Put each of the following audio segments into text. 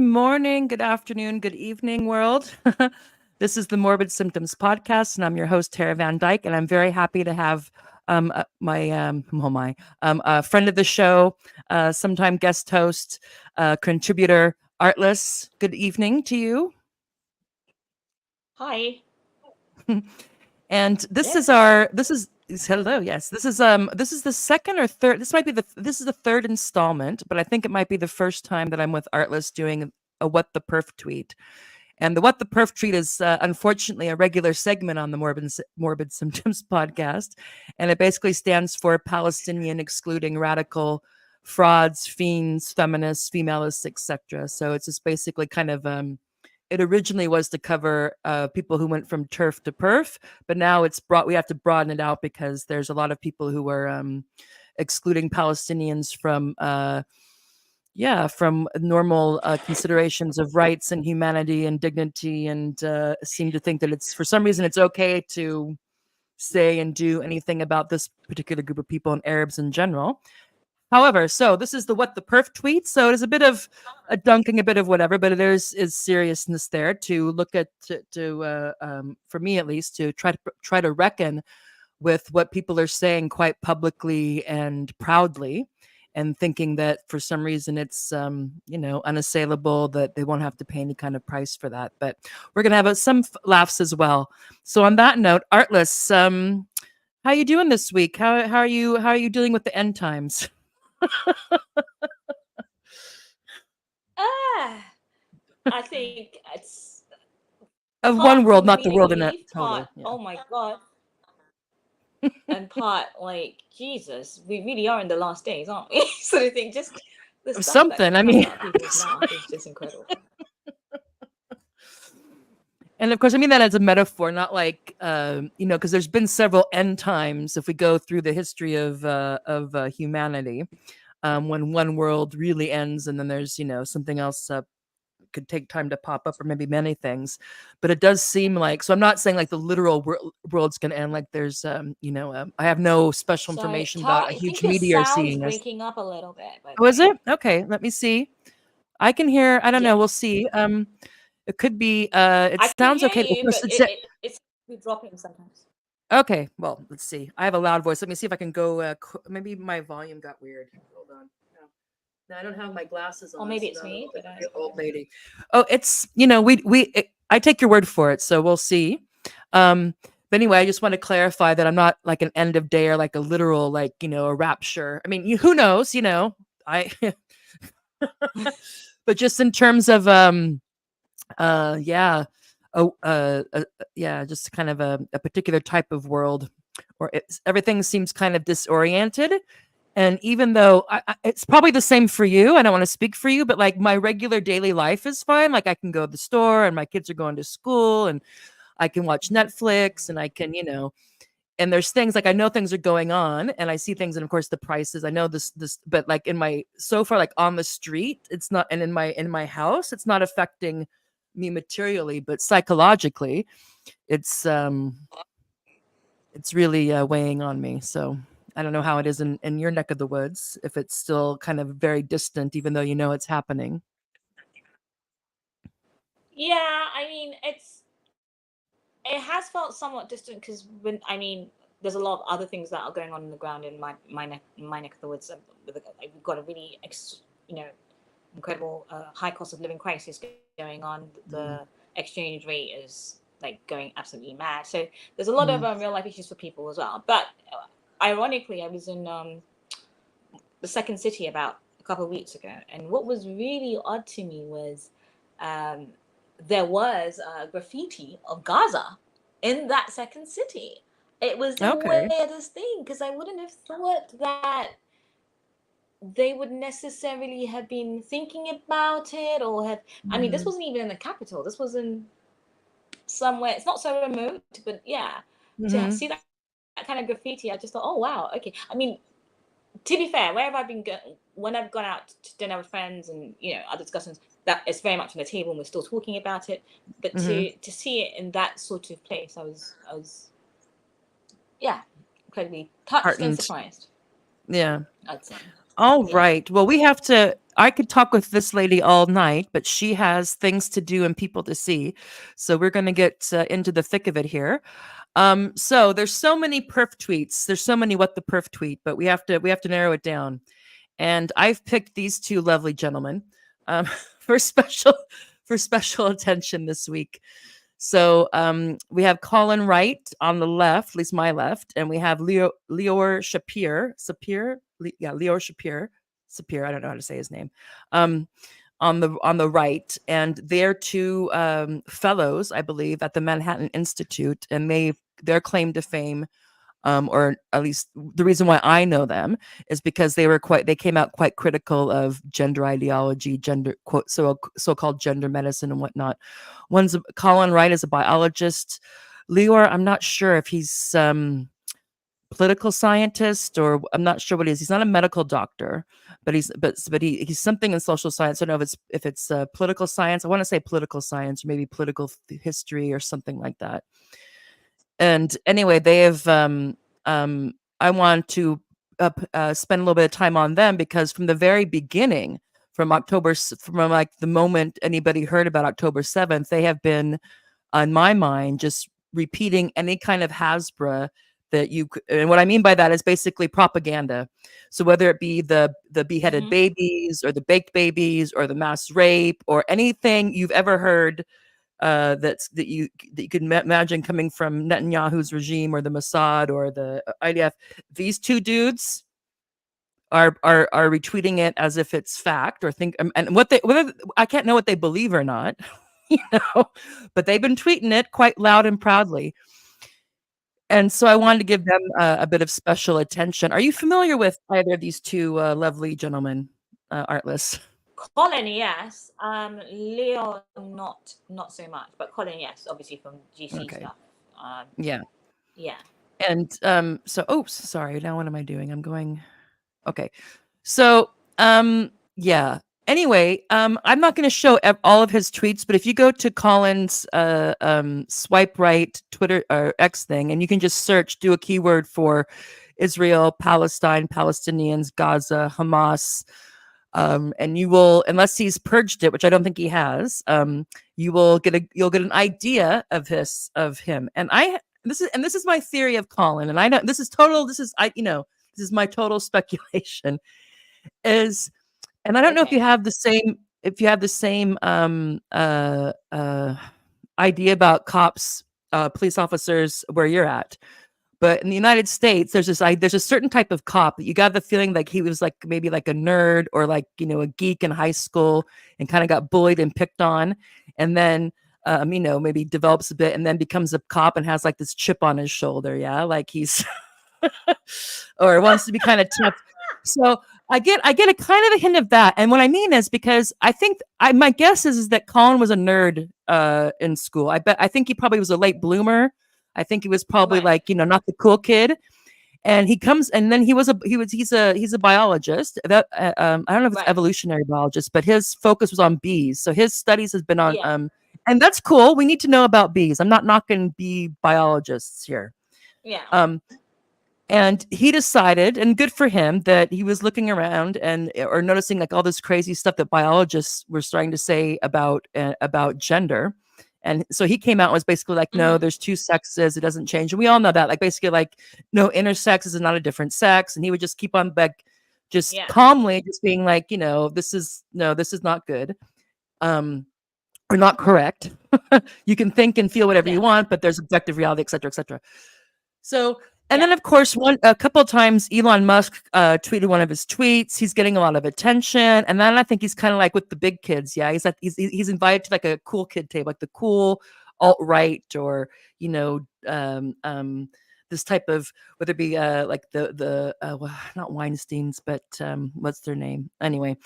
morning, good afternoon, good evening, world. This is the Morbid Symptoms podcast, and I'm your host, Tara Van Dyke, and I'm very happy to have my friend of the show, sometime guest host, contributor, Artless. Good evening to you. Hi. And this is Yes. our this is hello, yes. This is the second or third. This is the third installment, but I think it might be the first time that I'm with Artless doing a What the Perf tweet. And the What the Perf tweet is unfortunately a regular segment on the Morbid Symptoms podcast, and it basically stands for Palestinian Excluding Radical Frauds, Fiends, Feminists, Femalists, etc. So it's just basically kind of it originally was to cover people who went from TERF to PERF, but now we have to broaden it out because there's a lot of people who are excluding Palestinians from from normal considerations of rights and humanity and dignity, and seem to think that it's for some reason it's okay to say and do anything about this particular group of people and Arabs in general. However, so this is the What the Perf tweet. So it is a bit of a dunking, a bit of whatever, but there is seriousness there to look at, for me at least, to try to reckon with what people are saying quite publicly and proudly, and thinking that for some reason it's unassailable, that they won't have to pay any kind of price for that. But we're gonna have some laughs as well. So on that note, Artless, how you doing this week? How are you dealing with the end times? Ah, I think it's Of one part world, not the comedic world in a relief, total. part Yeah. oh my god, and part like Jesus, we really are in the last days, aren't we? Sort of thing. Just the Of stuff that something. I comes mean, out of people's mouth is just incredible. and of course, I mean that as a metaphor, not like because there's been several end times. If we go through the history of humanity, when one world really ends, and then there's something else could take time to pop up, or maybe many things. But it does seem like, so I'm not saying like the literal world's going to end. Like there's I have no special Sorry, information Tara, about a I think huge your meteor sound's seeing us. breaking up a little bit, by the Oh, is way. it? Okay, let me see. I can hear, I don't know, Yeah, we'll see. It could be it I can sounds hear okay. Of you, course, but it's dropping sometimes. okay. Well, let's see. I have a loud voice. Let me see if I can go maybe my volume got weird. Hold on. No, I don't have my glasses Or on, maybe so it's now I'm me, like but I an old lady. Oh, it's I take your word for it, so we'll see. Um, but anyway, I just want to clarify that I'm not like an end of day or like a literal like a rapture. I mean, who knows? I but just in terms of yeah, oh yeah, just kind of a particular type of world, or everything seems kind of disoriented. And even though it's probably the same for you, I don't want to speak for you, but like my regular daily life is fine. Like I can go to the store, and my kids are going to school, and I can watch Netflix, and I can, and there's things like I know things are going on, and I see things, and of course the prices. I know this, but like in my so far, like on the street, it's not, and in my house, it's not affecting me materially, but psychologically, it's um it's really weighing on me. So I don't know how it is in your neck of the woods, if it's still kind of very distant, even though it's happening. yeah, I mean it has felt somewhat distant because there's a lot of other things that are going on the ground in my neck of the woods. We've got a really incredible high cost of living crisis going on. The Mm, exchange rate is like going absolutely mad. So there's a lot of mm, real life issues for people as well. But ironically, I was in the second city about a couple of weeks ago, and what was really odd to me was um, there was graffiti of Gaza in that second city. It was the okay. weirdest thing because I wouldn't have thought that they would necessarily have been thinking about it or have. I mean, this Hmm. wasn't even in the capital. This was in somewhere. It's not so remote, but yeah, to Hmm. see that kind of graffiti, I just thought, oh wow, okay. I mean, to be fair, wherever I've been when I've gone out to dinner with friends and other discussions, that is very much on the table and we're still talking about it. But Hmm. to see it in that sort of place, I was yeah, incredibly touched and Heartened. surprised, Yeah. I'd say. All Yeah. right. Well, we have to. I could talk with this lady all night, but she has things to do and people to see. So we're going to get into the thick of it here. So there's so many perf tweets. There's so many what the perf tweet, but we have to narrow it down. And I've picked these two lovely gentlemen um, for special for special attention this week. So we have Colin Wright on the left, at least my left, and we have Leor Leor Sapir. I don't know how to say his name. Um, on the right, and they're two fellows, I believe, at the Manhattan Institute, and their claim to fame, or at least the reason why I know them is because they came out quite critical of gender ideology, gender quote so-called gender medicine and whatnot. Colin Wright is a biologist. Leor, I'm not sure if he's political scientist, or I'm not sure what he is. He's not a medical doctor, but he's something in social science. I don't know if it's political science. I want to say political science, or maybe political history or something like that. And anyway, they have. I want to spend a little bit of time on them because from the very beginning, from like the moment anybody heard about October 7th, they have been, on my mind, just repeating any kind of Hasbra that and what I mean by that is basically propaganda. So whether it be the beheaded babies or the baked babies or the mass rape or anything you've ever heard that you could imagine coming from Netanyahu's regime or the Mossad or the IDF, these two dudes are retweeting it as if it's fact, or think, and whether I can't know what they believe or not, but they've been tweeting it quite loud and proudly. And so I wanted to give them a bit of special attention. Are you familiar with either of these two lovely gentlemen, Artless? Colin, yes. Leo, not so much, but Colin, yes. Obviously from GC stuff. Yeah. Yeah. And sorry. Now what am I doing? I'm going. Okay. So yeah. Anyway, I'm not going to show all of his tweets, but if you go to Colin's swipe right Twitter or X thing, and you can just do a keyword for Israel, Palestine, Palestinians, Gaza, Hamas, and you will, unless he's purged it, which I don't think he has, you'll get an idea of him. And this is my theory of Colin, and I know this is my total speculation is. And I don't know if you have the same idea about cops, police officers where you're at. But in the United States, there's a certain type of cop that you got the feeling like he was like maybe like a nerd or like, a geek in high school and kind of got bullied and picked on. And then, maybe develops a bit and then becomes a cop and has like this chip on his shoulder. Yeah. Like he's, or wants to be kind of tough. So I get a kind of a hint of that. And what I mean is because I think my guess is that Colin was a nerd in school. I think he probably was a late bloomer. I think he was probably like, not the cool kid. And he comes, and then he's a biologist. That I don't know if it's evolutionary biologist, but his focus was on bees. So his studies has been on and that's cool. We need to know about bees. I'm not knocking bee biologists here. Yeah. And he decided, and good for him, that he was looking around or noticing like all this crazy stuff that biologists were starting to say about gender. And so he came out and was basically like, no, there's two sexes. It doesn't change. And we all know that, like, basically like, no, intersex is not a different sex. And he would just keep on like, calmly just being like, this is not good. Or not correct. You can think and feel whatever you want, but there's objective reality, et cetera, et cetera. So, and then of course, a couple of times Elon Musk tweeted one of his tweets. He's getting a lot of attention. And then I think he's kind of like with the big kids. Yeah. He's like, he's invited to like a cool kid table, like the cool alt-right or, this type of, whether it be like well, not Weinsteins, but what's their name? Anyway,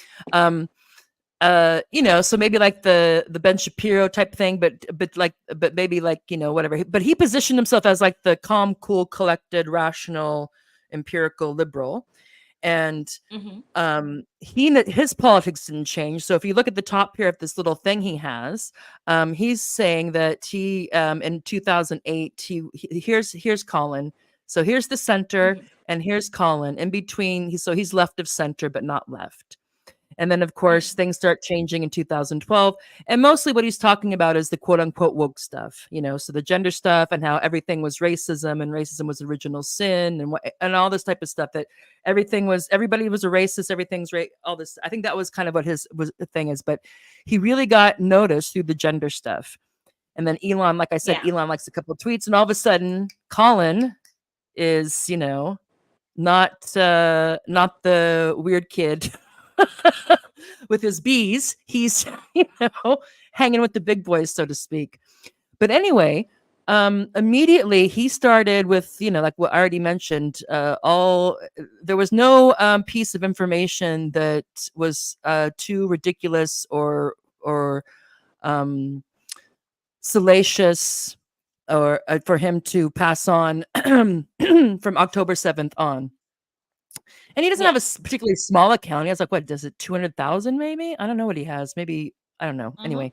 so maybe like the Ben Shapiro type thing, but maybe like, whatever. But he positioned himself as like the calm, cool, collected, rational, empirical liberal. And his politics didn't change. So if you look at the top here of this little thing he has, he's saying that he in 2008, here's Colin. So here's the center. and here's Colin in between. He's left of center, but not left. And then, of course, things start changing in 2012. And mostly what he's talking about is the quote unquote woke stuff, so the gender stuff and how everything was racism and racism was original sin and all this type of stuff, that everybody was a racist, everything's right, all this. I think that was kind of what the thing is. But he really got noticed through the gender stuff. And then Elon, like I said, Elon likes a couple of tweets, and all of a sudden, Colin is, not the weird kid with his bees. He's hanging with the big boys, so to speak. But anyway, immediately he started with like what I already mentioned. There was no piece of information that was too ridiculous or salacious or for him to pass on from October 7th on. And he doesn't have a particularly small account. He has like, what does it, 200,000 maybe? I don't know what he has. Maybe, I don't know. Anyway.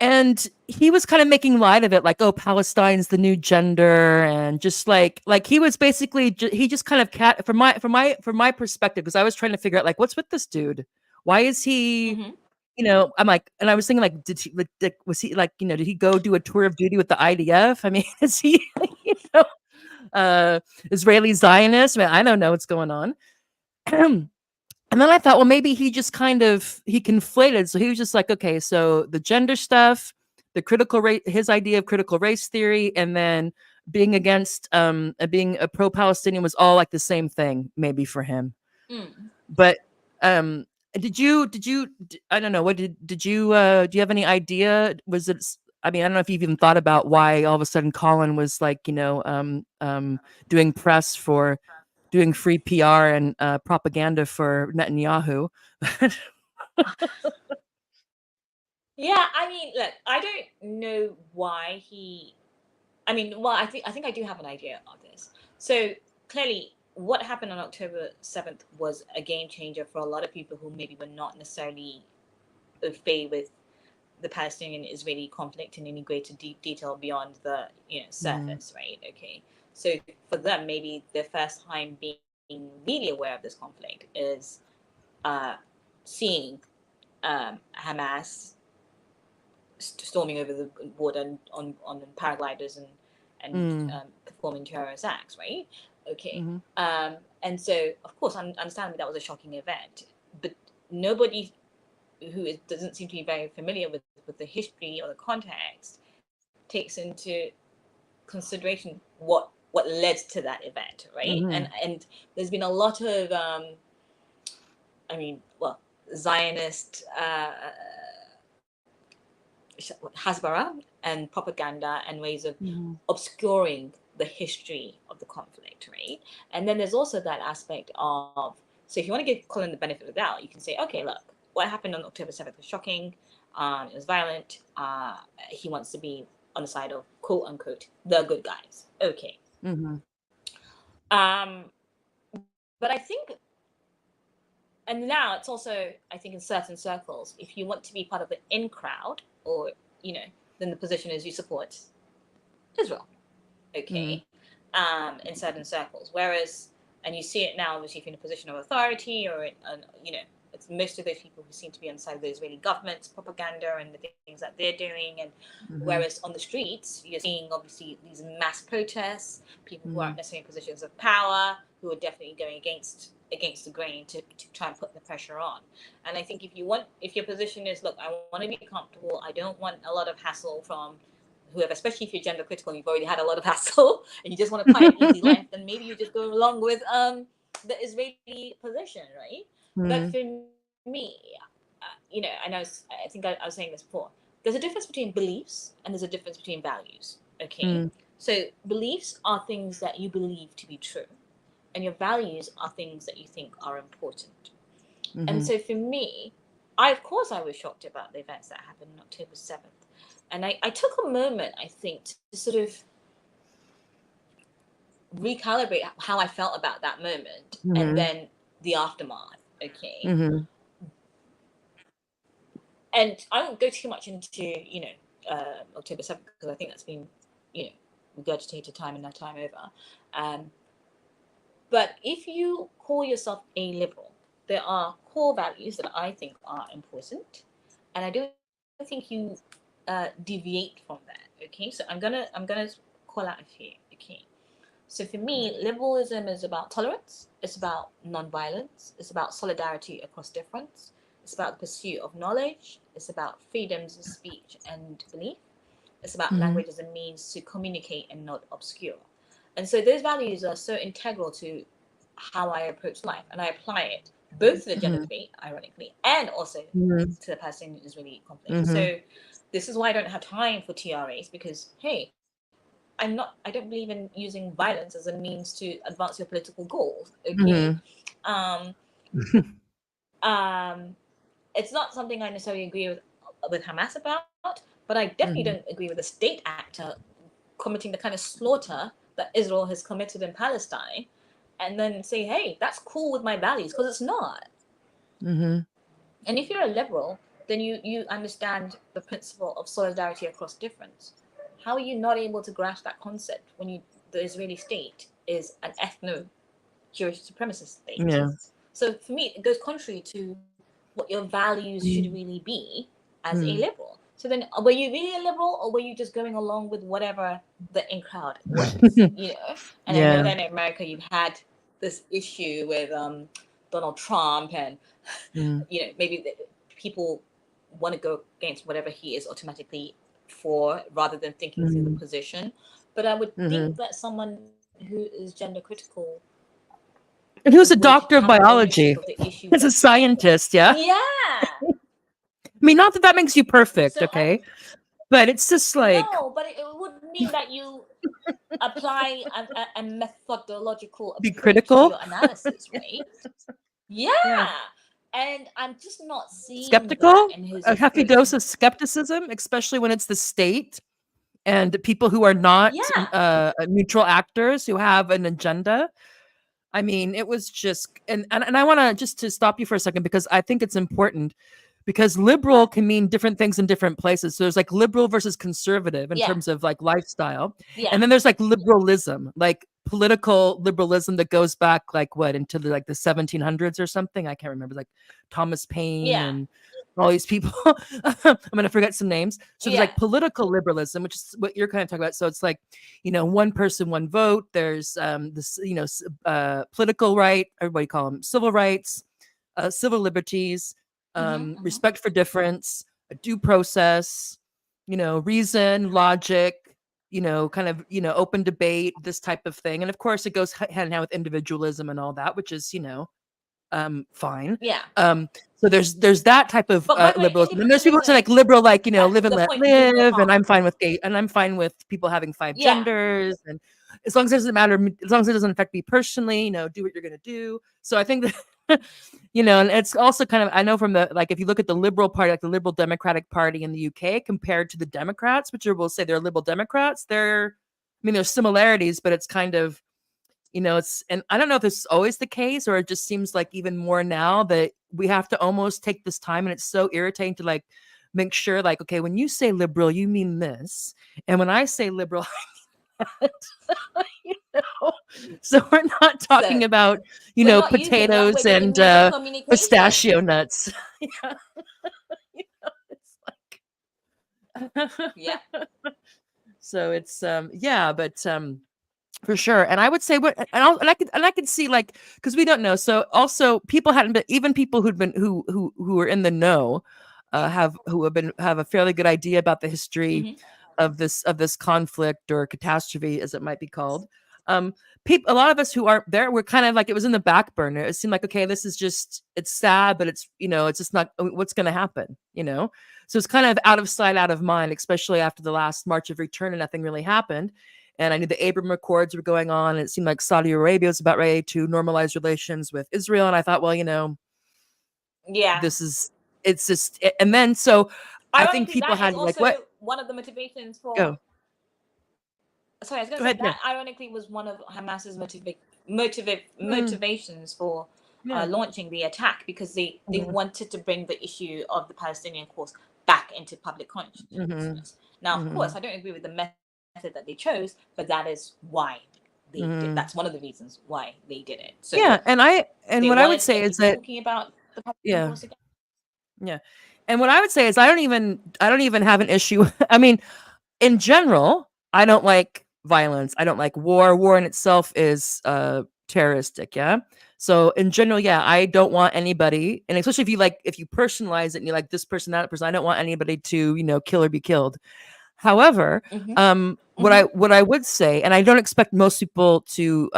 And he was kind of making light of it, like, oh, Palestine's the new gender, and just like he was basically he just kind of from my perspective, because I was trying to figure out like, what's with this dude? Why is he I'm like, and I was thinking like, was he like, did he go do a tour of duty with the IDF? I mean, is he Israeli Zionist? I mean, I don't know what's going on. And then I thought, well, maybe he just he conflated. So he was just like, okay, so the gender stuff, the critical race, his idea of critical race theory, and then being against, being a pro-Palestinian was all like the same thing, maybe for him. But did you I don't know, what did you do you have any idea? Was it, I mean, I don't know if you've even thought about why all of a sudden Colin was like, doing press for doing free PR and propaganda for Netanyahu. Yeah, I mean, look, I don't know why I mean, well, I think I do have an idea of this. So clearly, what happened on October 7th was a game changer for a lot of people who maybe were not necessarily au fait with the Palestinian-Israeli conflict in any greater detail beyond the surface, right? Okay, so for them, maybe their first time being really aware of this conflict is seeing Hamas storming over the border on paragliders and performing terrorist acts, right? Okay. And so, of course, understandably, that was a shocking event. But nobody who doesn't seem to be very familiar with the history or the context takes into consideration what led to that event, right? And there's been a lot of, I mean, well, Zionist hasbara and propaganda and ways of obscuring the history of the conflict, right? And then there's also that aspect of, so if you want to give Colin the benefit of the doubt, you can say, okay, look, what happened on October 7th was shocking. It was violent. He wants to be on the side of quote unquote the good guys. Okay. But I think, and now it's also, I think in certain circles, if you want to be part of the in crowd, or then the position is you support Israel, okay, in certain circles. Whereas, and you see it now, obviously, if you're in a position of authority, or it's most of those people who seem to be on the side of the Israeli government's propaganda and the things that they're doing. And whereas on the streets, you're seeing obviously these mass protests, people who aren't necessarily in positions of power, who are definitely going against the grain to try and put the pressure on. And I think if your position is, look, I want to be comfortable, I don't want a lot of hassle from whoever, especially if you're gender critical and you've already had a lot of hassle and you just want a quiet, easy life, then maybe you just go along with the Israeli position, right? But for me, and I think I was saying this before, there's a difference between beliefs and there's a difference between values, okay? So beliefs are things that you believe to be true, and your values are things that you think are important. And so for me, of course I was shocked about the events that happened on October 7th. And I took a moment, I think, to sort of recalibrate how I felt about that moment and then the aftermath, okay? And I won't go too much into, October 7th, because I think that's been, regurgitated time and time over. But if you call yourself a liberal, there are core values that I think are important, and I don't think you deviate from that. Okay, so I'm gonna call out a few. Okay, so for me, liberalism is about tolerance. It's about non-violence. It's about solidarity across difference. It's about the pursuit of knowledge. It's about freedoms of speech and belief. It's about Mhm. language as a means to communicate and not obscure. And so those values are so integral to how I approach life, and I apply it both to the gender Mhm. debate, ironically, and also Mhm. to the Palestinian-Israeli conflict. Mhm. So this is why I don't have time for TRAs, because hey, I don't believe in using violence as a means to advance your political goals. Okay, Mhm. um, um, it's not something I necessarily agree with Hamas about, but I definitely don't Mhm. agree with a state actor committing the kind of slaughter that Israel has committed in Palestine, and then say, hey, that's cool with my values, because it's not. Mhm. And if you're a liberal, then you understand the principle of solidarity across difference. How are you not able to grasp that concept when the Israeli state is an ethno-Jewish supremacist state? Yeah. So for me, it goes contrary to what your values should Mhm. really be as a Mhm. liberal. So then, were you really a liberal, or were you just going along with whatever the in crowd was? You know. And I know Yeah. that in America, you've had this issue with Donald Trump, and Mhm. maybe people want to go against whatever he is automatically for, rather than thinking through the Mhm. position. But I would think Mhm. that someone who is gender critical And he was a would doctor of have ownership biology. of the issue As that, a scientist, yeah. yeah. I mean, not that that makes you perfect, So okay? But it's just like no, but it would mean that you apply a methodological be approach to critical. your analysis, right? Yeah. Yeah. And I'm just not seeing that Skeptical. in his A hefty approach. dose of skepticism, especially when it's the state and people who are not Yeah. neutral actors who have an agenda. I mean, it was just, and I want to just to stop you for a second because I think it's important because liberal can mean different things in different places. So there's like liberal versus conservative in Yeah. terms of like lifestyle. Yeah. And then there's like liberalism, like political liberalism that goes back like what into the like the 1700s or something. I can't remember, like Thomas Paine Yeah. and all these people. I'm gonna forget some names. So there's Yeah. like political liberalism, which is what you're kind of talking about. So it's like, one person, one vote. There's this, political right, or what do you call them? Civil rights, civil liberties, Mm-hmm, mm-hmm. respect for difference, a due process, reason, logic, kind of, open debate, this type of thing. And of course, it goes hand in hand with individualism and all that, which is, fine. Yeah. Um, so there's that type of But my point, liberalism, and there's people who say individualism, like liberal, like back live to and the let point, means no live, and harm. I'm fine with gay, and I'm fine with people having 5 Yeah. genders, and as long as it doesn't matter, as long as it doesn't affect me personally, do what you're gonna do. So I think that and it's also kind of, I know from the, like, if you look at the Liberal Party, like the Liberal Democratic Party in the UK compared to the Democrats, which will say they're Liberal Democrats, there's similarities, but it's kind of it's, and I don't know if this is always the case or it just seems like even more now that we have to almost take this time, and it's so irritating to like make sure, like, okay, when you say liberal, you mean this, and when I say liberal, you know, so we're not talking So about we're not using potatoes language as a and means of communication. pistachio nuts. Yeah, it's like Yeah. so it's yeah, but for sure. And I would say what, and I could see, like, because we don't know. So also people hadn't been, even people who'd been who were in the know, have a fairly good idea about the history Mm-hmm. of this conflict or catastrophe, as it might be called. People, a lot of us who aren't there, were kind of like, it was in the back burner. It seemed like, okay, this is just, it's sad, but it's it's just not what's going to happen. So it's kind of out of sight, out of mind, especially after the last March of Return and nothing really happened. And I knew the Abraham Accords were going on. And it seemed like Saudi Arabia was about ready to normalize relations with Israel. And I thought, well, Yeah. this is, it's just, and then so I think Ironically, people that is had like, also what? one of the motivations for. Go, Sorry, I was going go to say ahead. Yeah. that ironically was one of Hamas's Mm, motivations for yeah. launching the attack, because they Hmm. wanted to bring the issue of the Palestinian cause back into public Hmm. consciousness. Now, of Hmm. course, I don't agree with the method that they chose, but that is why. they did. That's one of the reasons why they did it. So Yeah, and they what I would wanted to say get is people that talking about the public yeah, divorce again. yeah, and what I would say is I don't even have an issue. I mean, in general, I don't like violence. I don't like war. War in itself is terroristic, yeah. So in general, yeah, I don't want anybody, and especially if you personalize it and you like this person, that person, I don't want anybody to, kill or be killed. However, Mm-hmm. what I would say, and I don't expect most people to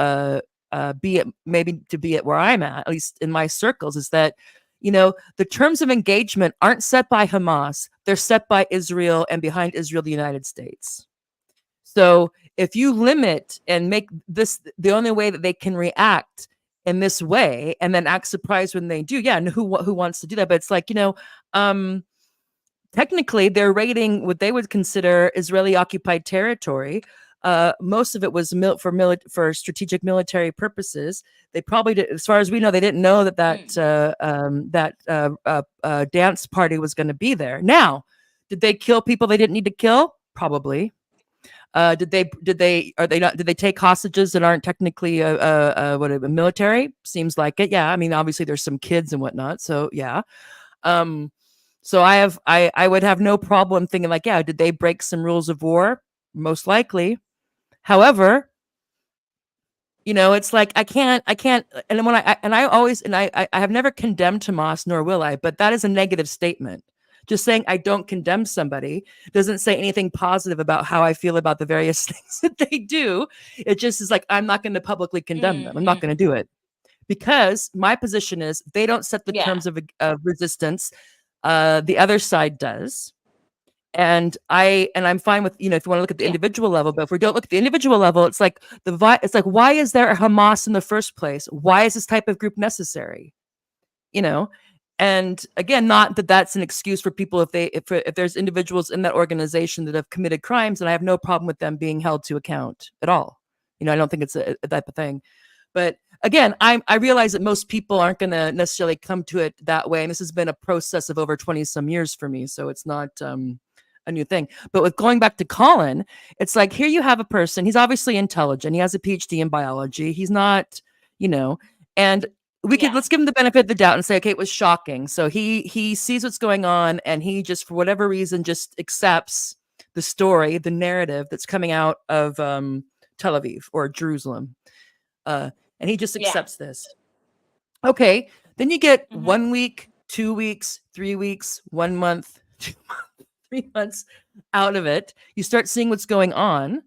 be at where I'm at least in my circles, is that the terms of engagement aren't set by Hamas; they're set by Israel, and behind Israel, the United States. So if you limit and make this the only way that they can react in this way, and then act surprised when they do, yeah, and who wants to do that? But it's like um technically they're raiding what they would consider Israeli occupied territory. Most of it was for strategic military purposes. They probably did, as far as we know, they didn't know that dance party was going to be there. Now, did they kill people they didn't need to kill? Probably. Did they take hostages that aren't technically military? Seems like it. Yeah, I mean, obviously there's some kids and whatnot. So yeah. So I would have no problem thinking like, yeah, did they break some rules of war? Most likely. However, it's like I can't, and when I have never condemned Hamas, nor will I, but that is a negative statement. Just saying I don't condemn somebody doesn't say anything positive about how I feel about the various things that they do. It just is like, I'm not going to publicly condemn them. I'm not going to do it because my position is they don't set the terms of resistance. The other side does. And I'm fine with, if you want to look at the individual level, but if we don't look at the individual level, it's like why is there a Hamas in the first place? Why is this type of group necessary? And again, not that that's an excuse for people if there's individuals in that organization that have committed crimes, and I have no problem with them being held to account at all. I don't think it's a type of thing. But again, I realize that most people aren't going to necessarily come to it that way, and this has been a process of over 20 some years for me, so it's not a new thing. But with going back to Colin, it's like here you have a person. He's obviously intelligent. He has a PhD in biology. He's not, and let's give him the benefit of the doubt and say, okay, it was shocking. So he sees what's going on, and he just, for whatever reason, just accepts the story, the narrative that's coming out of Tel Aviv or Jerusalem. And he just accepts this. Okay, then you get 1 week, 2 weeks, 3 weeks, 1 month, 2 months, 3 months out of it. You start seeing what's going on.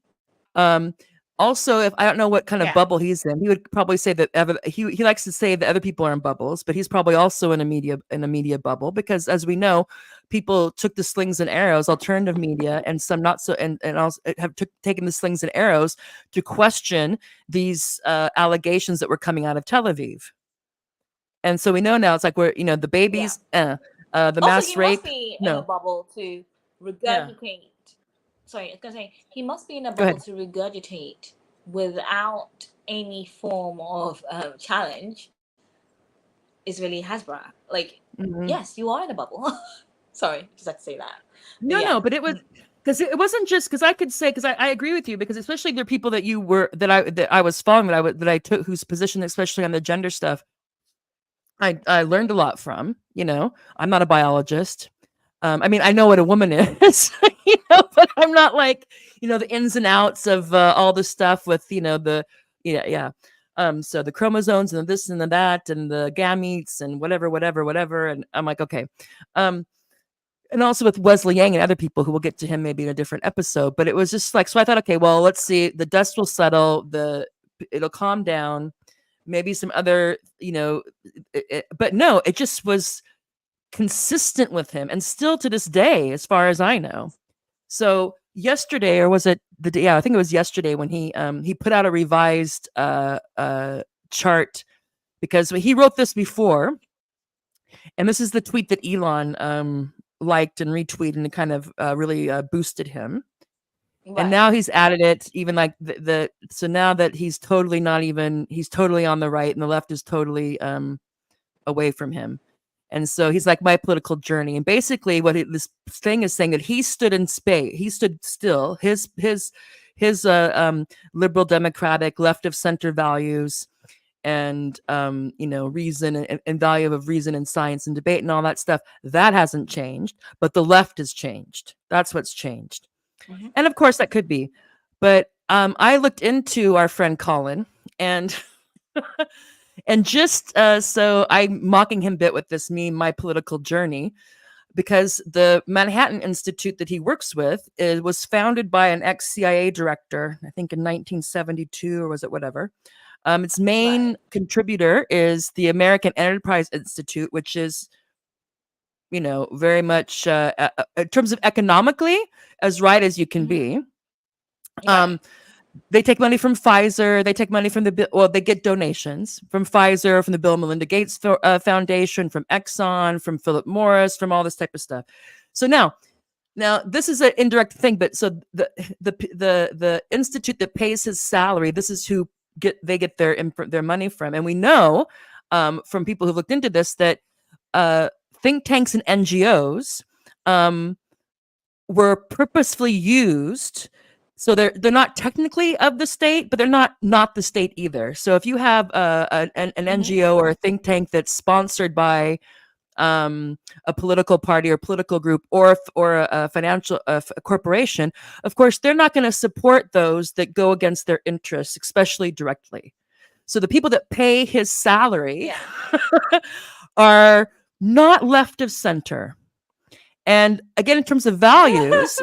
Also, if I don't know what kind of bubble he's in, he would probably say that he likes to say that other people are in bubbles, but he's probably also in a media bubble because, as we know, people took the slings and arrows, alternative media, and some not so, and also have taken the slings and arrows to question these allegations that were coming out of Tel Aviv. And so we know now it's like the babies, the mass rape. Must be in a bubble to regurgitate. Sorry, I was going to say, he must be in a bubble to regurgitate without any form of challenge Israeli Hasbara. Like, yes, you are in a bubble. Sorry, just had to say that. No, but it was because it wasn't just because I could say, because I agree with you, because especially there are people that I was following, that I took, whose position, especially on the gender stuff, I learned a lot from. I'm not a biologist. I mean, I know what a woman is, but I'm not like, the ins and outs of all the stuff with, so the chromosomes and this and the that and the gametes and whatever. And I'm like, okay. And also with Wesley Yang and other people who will get to him maybe in a different episode. But it was just like, so I thought, okay, well, let's see. The dust will settle. It'll calm down. Maybe some other, but no, it just was consistent with him, and still to this day, as far as I know. So yesterday, or was it the day? Yeah, I think it was yesterday when he put out a revised chart, because he wrote this before, and this is the tweet that Elon liked and retweeted and kind of really boosted him. Right. And now he's added it, even like so now that he's totally on the right, and the left is totally away from him. And so he's like, my political journey. And basically what this thing is saying, that he stood still. liberal democratic left of center values and reason and value of reason and science and debate and all that stuff, that hasn't changed, but the left has changed. That's what's changed. Mhm. And of course that could be, but I looked into our friend Colin, and and just so I'm mocking him a bit with this meme, My Political Journey, because the Manhattan Institute that he works with was founded by an ex-CIA director, I think in 1972, or was it whatever. Its main contributor is the American Enterprise Institute, which is, very much in terms of economically as right as you can be. Right. They take money from Pfizer. They take money from they get donations from Pfizer, from the Bill and Melinda Gates Foundation, from Exxon, from Philip Morris, from all this type of stuff. So now this is an indirect thing, but so the institute that pays his salary, this is who they get their money from, and we know from people who've looked into this that think tanks and NGOs were purposefully used. So they're not technically of the state, but they're not the state either. So if you have an NGO or a think tank that's sponsored by a political party or political group or a financial corporation, of course, they're not going to support those that go against their interests, especially directly. So the people that pay his salary are not left of center. And again, in terms of values,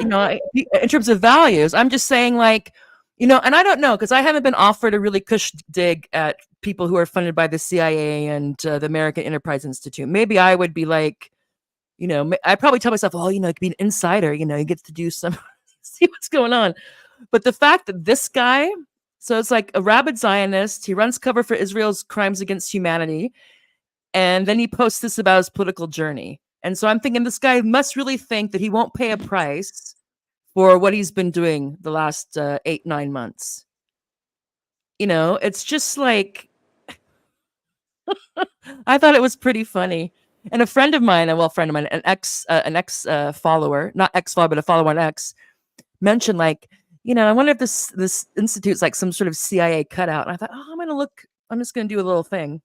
I'm just saying, like, and I don't know, because I haven't been offered a really cush dig at people who are funded by the CIA and the American Enterprise Institute. Maybe I would be like, I'd probably tell myself, oh, it could be an insider, he gets to do some, see what's going on. But the fact that this guy, so it's like a rabid Zionist, he runs cover for Israel's crimes against humanity, and then he posts this about his political journey. And so I'm thinking this guy must really think that he won't pay a price for what he's been doing the last 8-9 months. It's just like, I thought it was pretty funny. And a friend of mine, an ex follower, not ex follower, but a follower on X, mentioned, like, I wonder if this institute's like some sort of CIA cutout. And I thought, I'm just going to do a little thing.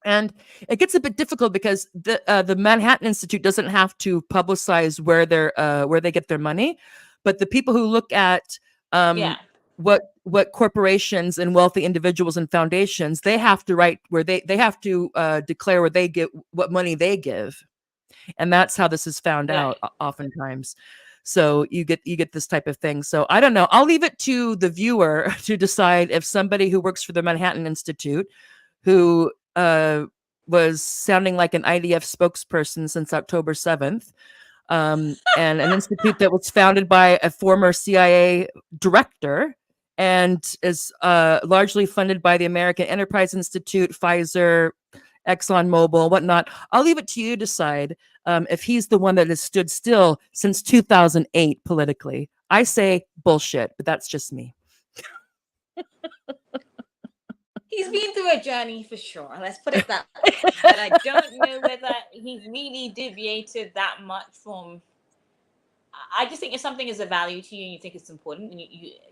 And it gets a bit difficult because the Manhattan Institute doesn't have to publicize where they get their money, but the people who look at what corporations and wealthy individuals and foundations, they have to write where they have to declare where they get what money they give, and that's how this is found out oftentimes. So you get this type of thing. So I don't know. I'll leave it to the viewer to decide if somebody who works for the Manhattan Institute, who was sounding like an IDF spokesperson since October 7th, and an institute that was founded by a former CIA director and is largely funded by the American Enterprise Institute, Pfizer, ExxonMobil, whatnot. I'll leave it to you to decide if he's the one that has stood still since 2008 politically. I say bullshit, but that's just me. He's been through a journey for sure. Let's put it that way. But I don't know whether he's really deviated that much from. I just think if something is a value to you and you think it's important, and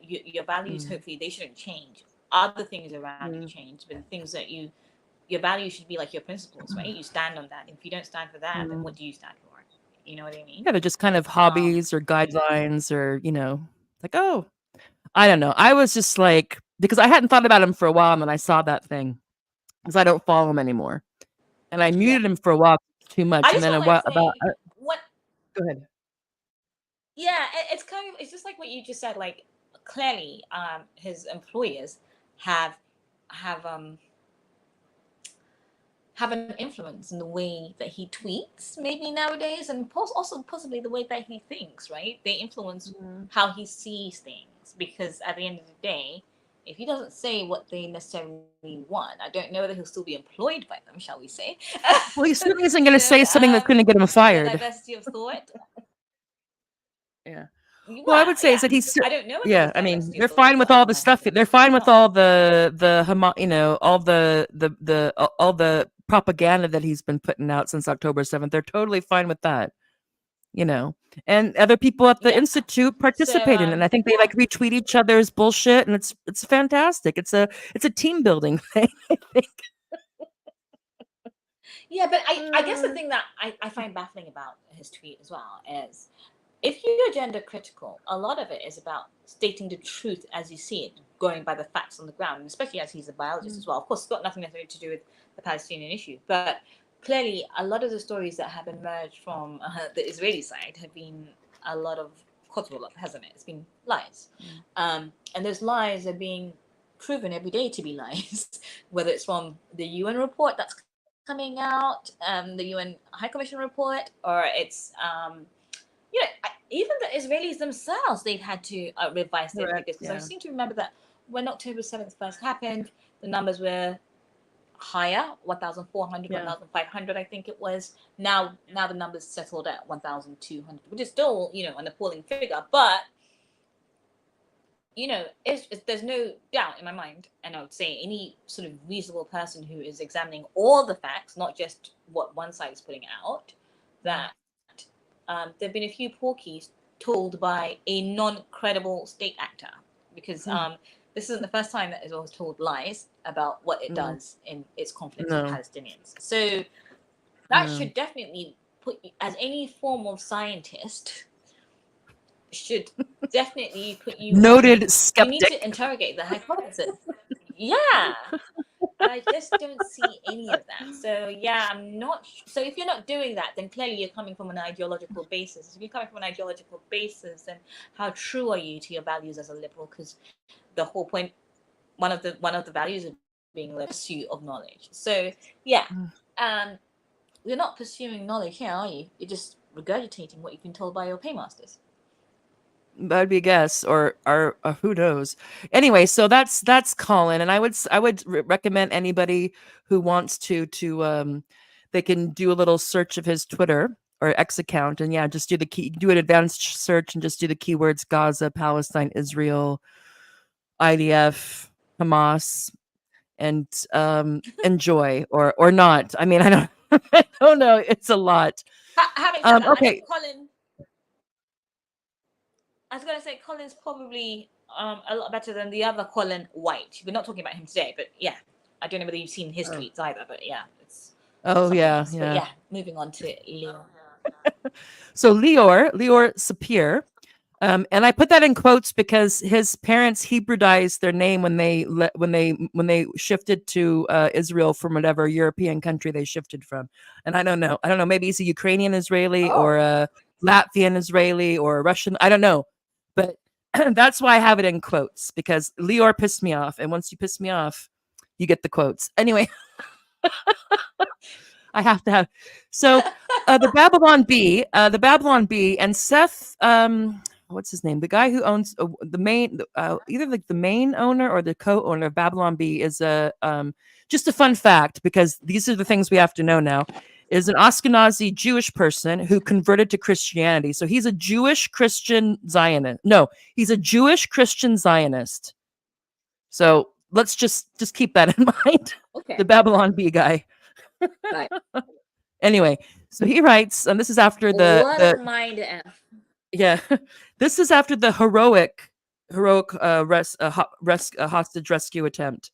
your values, hopefully they shouldn't change. Other things around you change, but the things that your values should be like your principles, right? You stand on that. If you don't stand for that, then what do you stand for? You know what I mean? Yeah, they're just kind of hobbies or guidelines, or like, oh, I don't know. I was just like, because I hadn't thought about him for a while, and then I saw that thing, because I don't follow him anymore, and I muted him for a while too much, and then what? Go ahead. Yeah, it's just like what you just said. Like, clearly, his employers have an influence in the way that he tweets, maybe nowadays, and also possibly the way that he thinks. Right? They influence how he sees things, because at the end of the day, if he doesn't say what they necessarily want, I don't know whether he'll still be employed by them, shall we say? Well, he certainly isn't going to say something that's going to get him fired. Diversity of thought. Yeah. Well, I would say is that he's. I don't know. Yeah, I mean, they're fine with all the stuff. They're fine with all all the propaganda that he's been putting out since October 7th. They're totally fine with that. you know, and other people at the Yeah. institute participate in it. And I think they like retweet each other's bullshit, and it's fantastic. It's a team building thing, I think. Yeah, but I guess the thing that I find baffling about his tweet as well is, if you're gender critical, a lot of it is about stating the truth as you see it, going by the facts on the ground, and especially as he's a biologist as well. Of course, it's got nothing necessarily to do with the Palestinian issue, but clearly a lot of the stories that have emerged from the Israeli side have been a lot of kotzebue, hasn't it? It's been lies. And those lies are being proven every day to be lies, whether it's from the UN report that's coming out, the UN High Commission report, or it's you know, even the Israelis themselves, they've had to revise their figures, because I seem to remember that when October 7th first happened, the numbers were higher, 1,400, 1,500, I think it was. Now the numbers settled at 1,200, which is still, you know, an appalling figure, but you know, there's no doubt in my mind, and I would say any sort of reasonable person who is examining all the facts, not just what one side is putting out, that there have been a few porkies told by a non-credible state actor, because this isn't the first time that Israel has told lies about what it does in its conflicts with Palestinians. So that should definitely put you, as any form of scientist, should definitely put you noted skeptic. You need to interrogate the hypothesis. Yeah. I just don't see any of that. So yeah, I'm not. So if you're not doing that, then clearly you're coming from an ideological basis. If you're coming from an ideological basis, then how true are you to your values as a liberal? Because the whole point, one of the values of being the pursuit of knowledge. So yeah, you're not pursuing knowledge here, are you? You're just regurgitating what you've been told by your paymasters. That'd be a guess, or who knows. Anyway, so that's Colin, and I would recommend anybody who wants to they can do a little search of his Twitter or X account, and just do an advanced search and just do the keywords Gaza, Palestine, Israel, IDF, Hamas, and enjoy or not. I mean, I don't know. It's a lot. Having said that, okay. I think Colin. I was going to say Colin's probably a lot better than the other Colin Wright. We're not talking about him today, but yeah, I don't know whether you've seen his tweets either, but yeah, it's. Oh yeah, else. But yeah, moving on to Leor. So Leor Sapir, and I put that in quotes because his parents Hebrewized their name when they shifted to Israel from whatever European country they shifted from, and I don't know, maybe he's a Ukrainian Israeli or a Latvian Israeli or a Russian, I don't know. But that's why I have it in quotes, because Leor pissed me off. And once you piss me off, you get the quotes. Anyway, I have to have. So the Babylon Bee and Seth, what's his name? The guy who owns the main, either like the main owner or the co-owner of Babylon Bee is just a fun fact, because these are the things we have to know now. Is an Ashkenazi Jewish person who converted to Christianity. So he's a Jewish Christian Zionist. No, he's a Jewish Christian Zionist. So let's just keep that in mind. Okay. The Babylon Bee guy. Right. Anyway, so he writes, and this is after this is after the heroic hostage rescue attempt.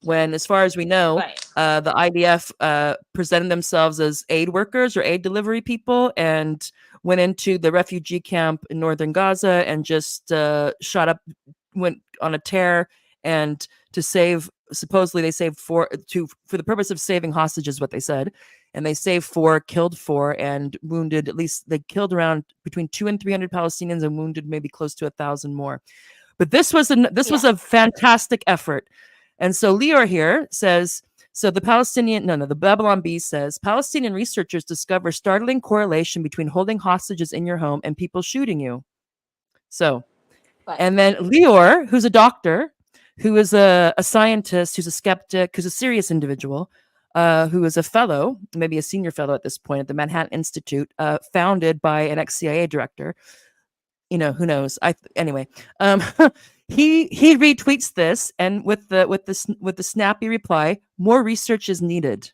When, as far as we know, the IDF presented themselves as aid workers or aid delivery people and went into the refugee camp in northern Gaza and just went on a tear, and supposedly they saved for the purpose of saving hostages, what they said, and they saved 4, killed 4, and wounded at least, they killed around between 200 and 300 Palestinians and wounded maybe close to 1,000 more. But this was a fantastic effort. And so Leor here says, the Babylon Bee says, Palestinian researchers discover startling correlation between holding hostages in your home and people shooting you. So, and then Leor, who's a doctor, who is a scientist, who's a skeptic, who's a serious individual, who is a fellow, maybe a senior fellow at this point at the Manhattan Institute, founded by an ex-CIA director. You know, who knows? Anyway. He retweets this, and with the snappy reply, more research is needed.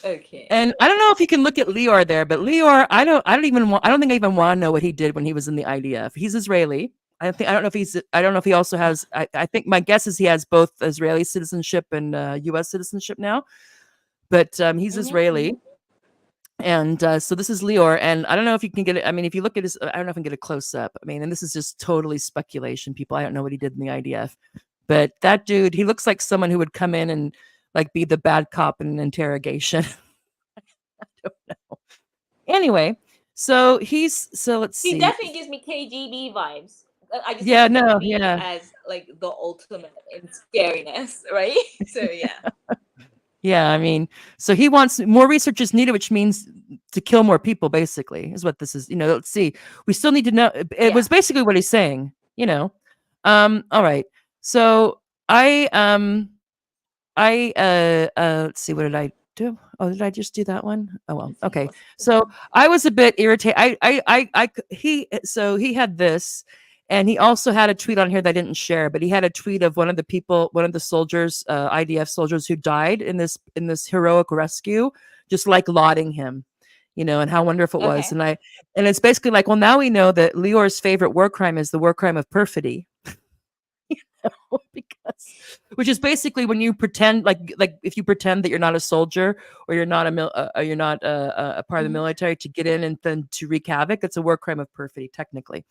Okay. And I don't know if you can look at Leor there, but Leor, I don't think I even want to know what he did when he was in the IDF. He's Israeli. I don't know if he also has, I think my guess is he has both Israeli citizenship and US citizenship now, but he's Israeli. And so this is Leor, and I don't know if you can get it. I mean, if you look at his, I don't know if I can get a close up. I mean, and this is just totally speculation, people. I don't know what he did in the IDF, but that dude, he looks like someone who would come in and like be the bad cop in an interrogation. I don't know. Anyway, so let's He see. definitely gives me KGB vibes. I just Yeah, think of no, KGB yeah. as like the ultimate in scariness, right? So yeah. Yeah, I mean, so he wants more research is needed, which means to kill more people, basically, is what this is. Let's see. We still need to know. It was basically what he's saying, all right. So let's see, what did I do? Oh, did I just do that one? Oh well. Okay. So I was a bit irritated. He had this, and he also had a tweet on here that I didn't share, but he had a tweet of one of the soldiers, IDF soldiers who died in this heroic rescue, just like lauding him, and how wonderful it was. Okay. And it's basically like, well, now we know that Leor's favorite war crime is the war crime of perfidy. Because, which is basically when you pretend like if you pretend that you're not a soldier, or you're not a part of the military, to get in and then to wreak havoc. It's a war crime of perfidy, technically.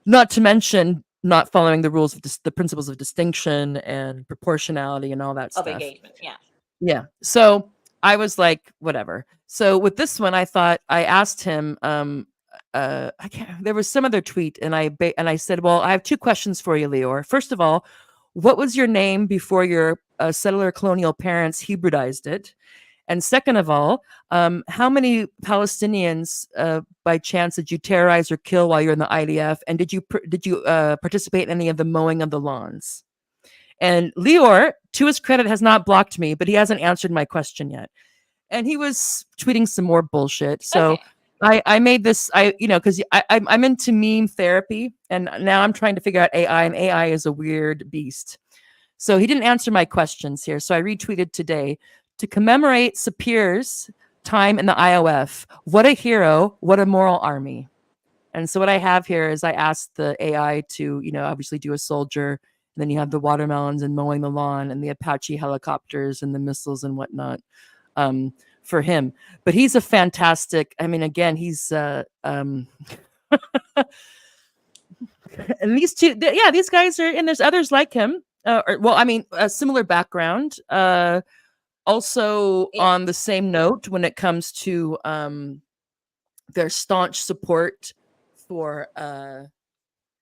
Not to mention not following the rules of the principles of distinction and proportionality and all that Of stuff. engagement, yeah. Yeah. So I was like, whatever. So with this one, I asked him, I can't, there was some other tweet, and I said, well, I have two questions for you, Leor. First of all, what was your name before your settler colonial parents Hebraized it? And second of all, how many Palestinians, by chance, did you terrorize or kill while you're in the IDF? And did you participate in any of the mowing of the lawns? And Leor, to his credit, has not blocked me, but he hasn't answered my question yet. And he was tweeting some more bullshit. So I made this, because I'm into meme therapy, and now I'm trying to figure out AI, and AI is a weird beast. So he didn't answer my questions here. So I retweeted today to commemorate Sapir's time in the IOF. What a hero! What a moral army! And so what I have here is I asked the AI to, obviously do a soldier. And then you have the watermelons and mowing the lawn and the Apache helicopters and the missiles and whatnot. For him, but he's a fantastic. I mean, again, he's and these two, these guys are, and there's others like him. A similar background. Also on the same note, when it comes to their staunch support for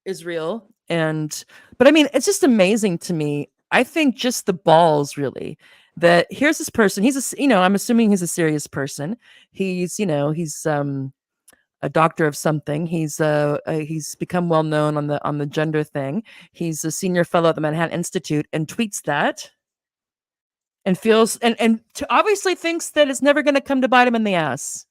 Israel, but I mean, it's just amazing to me. I think just the balls, really, that here's this person. I'm assuming he's a serious person. He's a doctor of something. He's become well known on the gender thing. He's a senior fellow at the Manhattan Institute, and tweets that, and feels and obviously thinks that it's never going to come to bite him in the ass.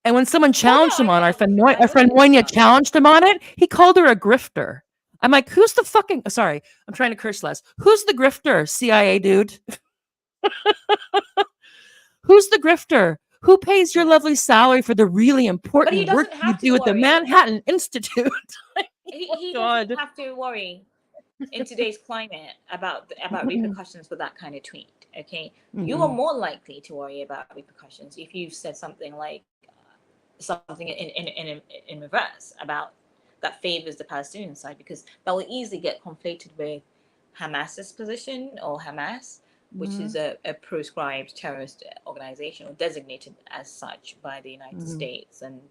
And when someone challenged him on our friend Moinia challenged him on it, he called her a grifter. I'm like, who's the fucking? Sorry, I'm trying to curse less. Who's the grifter, CIA dude? Who's the grifter? Who pays your lovely salary for the really important work you do at the Manhattan Institute? He doesn't have to worry in today's climate about repercussions for that kind of tweet. Okay, you are more likely to worry about repercussions if you've said something like something in reverse about that favors the Palestinian side, because that will easily get conflated with Hamas's position, or Hamas, which is a proscribed terrorist organization, or designated as such by the United States, and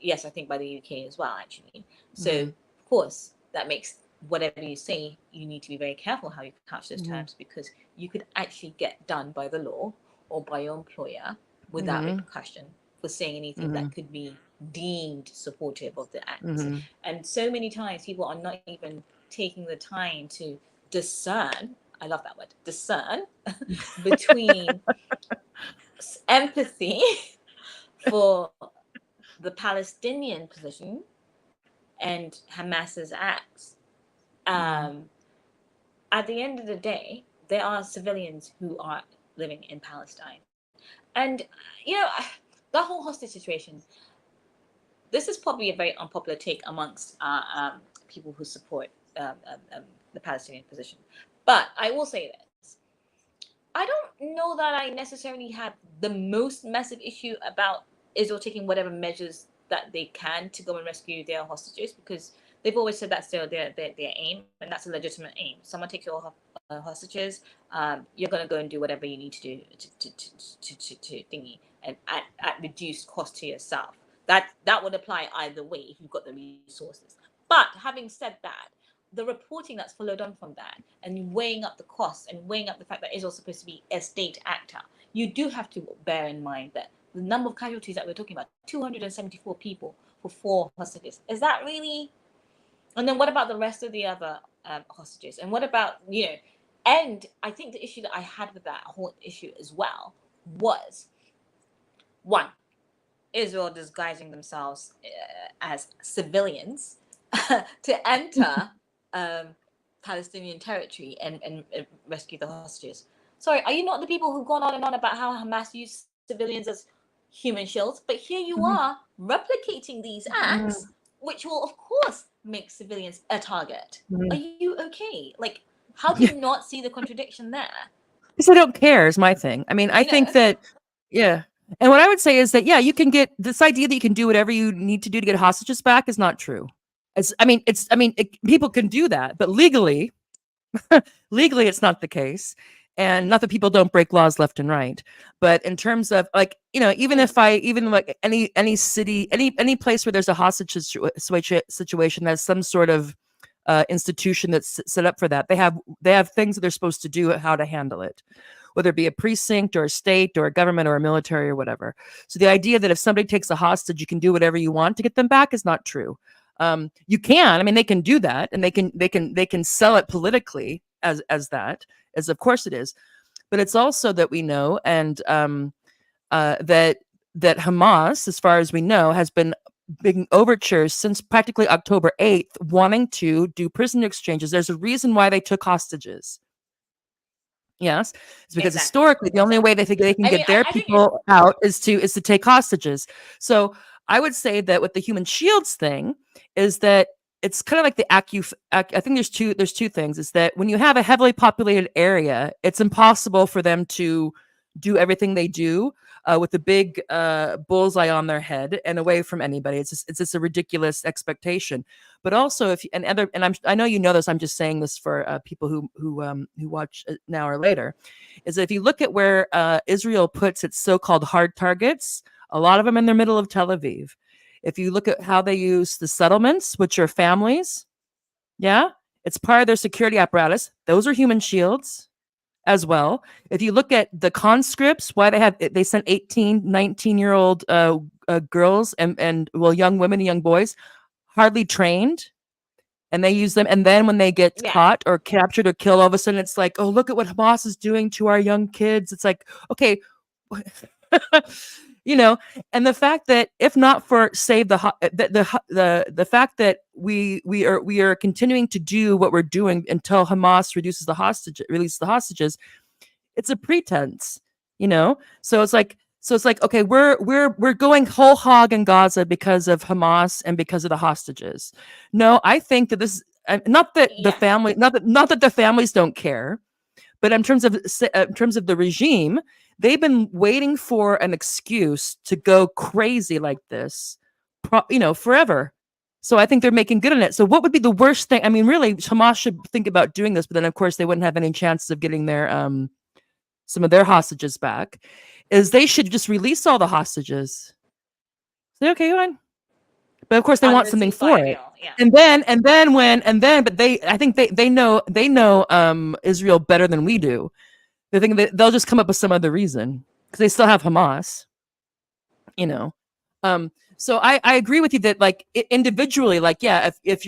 yes, I think by the UK as well, actually. So of course that makes whatever you say, you need to be very careful how you couch those terms, because you could actually get done by the law or by your employer without repercussion for saying anything that could be deemed supportive of the act. And so many times people are not even taking the time to discern, I love that word, discern, between empathy for the Palestinian position and Hamas's acts. At the end of the day, there are civilians who are living in Palestine. And, the whole hostage situation, this is probably a very unpopular take amongst people who support the Palestinian position. But I will say this. I don't know that I necessarily have the most massive issue about Israel taking whatever measures that they can to go and rescue their hostages, because they've always said that's their aim, and that's a legitimate aim. Someone takes your hostages, you're going to go and do whatever you need to do to thingy, and at reduced cost to yourself. That would apply either way if you've got the resources. But having said that, the reporting that's followed on from that, and weighing up the costs and weighing up the fact that Israel's supposed to be a state actor, you do have to bear in mind that the number of casualties that we're talking about, 274 people for 4 hostages. Is that really? And then what about the rest of the other hostages? And what about, and I think the issue that I had with that whole issue as well was, one, Israel disguising themselves as civilians to enter Palestinian territory and rescue the hostages. Sorry, are you not the people who've gone on and on about how Hamas used civilians as human shields? But here you are replicating these acts, which will, of course, make civilians a target. Are you okay? Like, how do you not see the contradiction there? Because I don't care is my thing. I mean, I think that, yeah. And what I would say is that, yeah, you can get this idea that you can do whatever you need to do to get hostages back is not true. People can do that, but legally, it's not the case. And not that people don't break laws left and right, but in terms of even any city, any place where there's a hostage situation, there's some sort of institution that's set up for that. They have things that they're supposed to do, how to handle it, whether it be a precinct or a state or a government or a military or whatever. So the idea that if somebody takes a hostage, you can do whatever you want to get them back is not true. You can, they can do that, and they can sell it politically as of course it is, but it's also that we know, and that Hamas, as far as we know, has been making overtures since practically October 8th, wanting to do prisoner exchanges. There's a reason why they took hostages. Yes, it's because historically the only way they think they can get their people out is to take hostages. So I would say that with the human shields thing is that it's kind of like the I think there's two things. Is that when you have a heavily populated area, it's impossible for them to do everything they do with a big bullseye on their head and away from anybody. It's just a ridiculous expectation. But also, I know you know this. I'm just saying this for people who watch now or later, is that if you look at where Israel puts its so-called hard targets, a lot of them in the middle of Tel Aviv. If you look at how they use the settlements, which are families, yeah, it's part of their security apparatus. Those are human shields as well. If you look at the conscripts, why they sent 18, 19-year-old girls and young women and young boys, hardly trained, and they use them. And then when they get caught or captured or killed, all of a sudden it's like, oh, look at what Hamas is doing to our young kids. It's like, okay. And the fact that if not for save the fact that we are continuing to do what we're doing until Hamas releases the hostages, it's a pretense, So it's like okay, we're going whole hog in Gaza because of Hamas and because of the hostages. No, I think that this not that the family, not that the families don't care, but in terms of the regime, they've been waiting for an excuse to go crazy like this, forever. So I think they're making good on it. So what would be the worst thing? Really, Hamas should think about doing this, but then of course they wouldn't have any chances of getting their some of their hostages back. Is they should just release all the hostages. Say, okay, fine. But of course they want something for it. Yeah. I think they know Israel better than we do. They think that they'll just come up with some other reason because they still have Hamas, So I agree with you that individually, if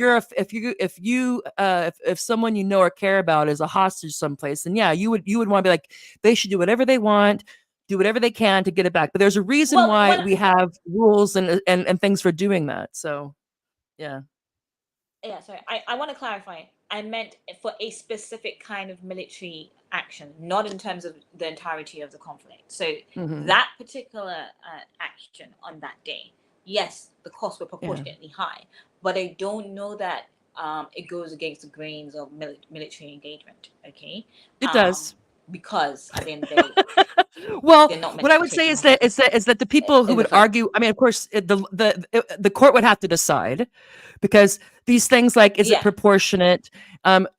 someone you know or care about is a hostage someplace, then you would want to be like, they should do whatever they want, do whatever they can to get it back. But there's a reason why we have rules and things for doing that. So, yeah. Yeah, sorry. I want to clarify. I meant for a specific kind of military action, not in terms of the entirety of the conflict. So Mhm. that particular action on that day, yes, the costs were proportionately high, but I don't know that it goes against the grains of military engagement. Okay, It does. because at the end of the day, Well, they're not meant what to I be would say taking is that the people who in the would front. argue, I mean, of course, the court would have to decide, because these things like, is it proportionate?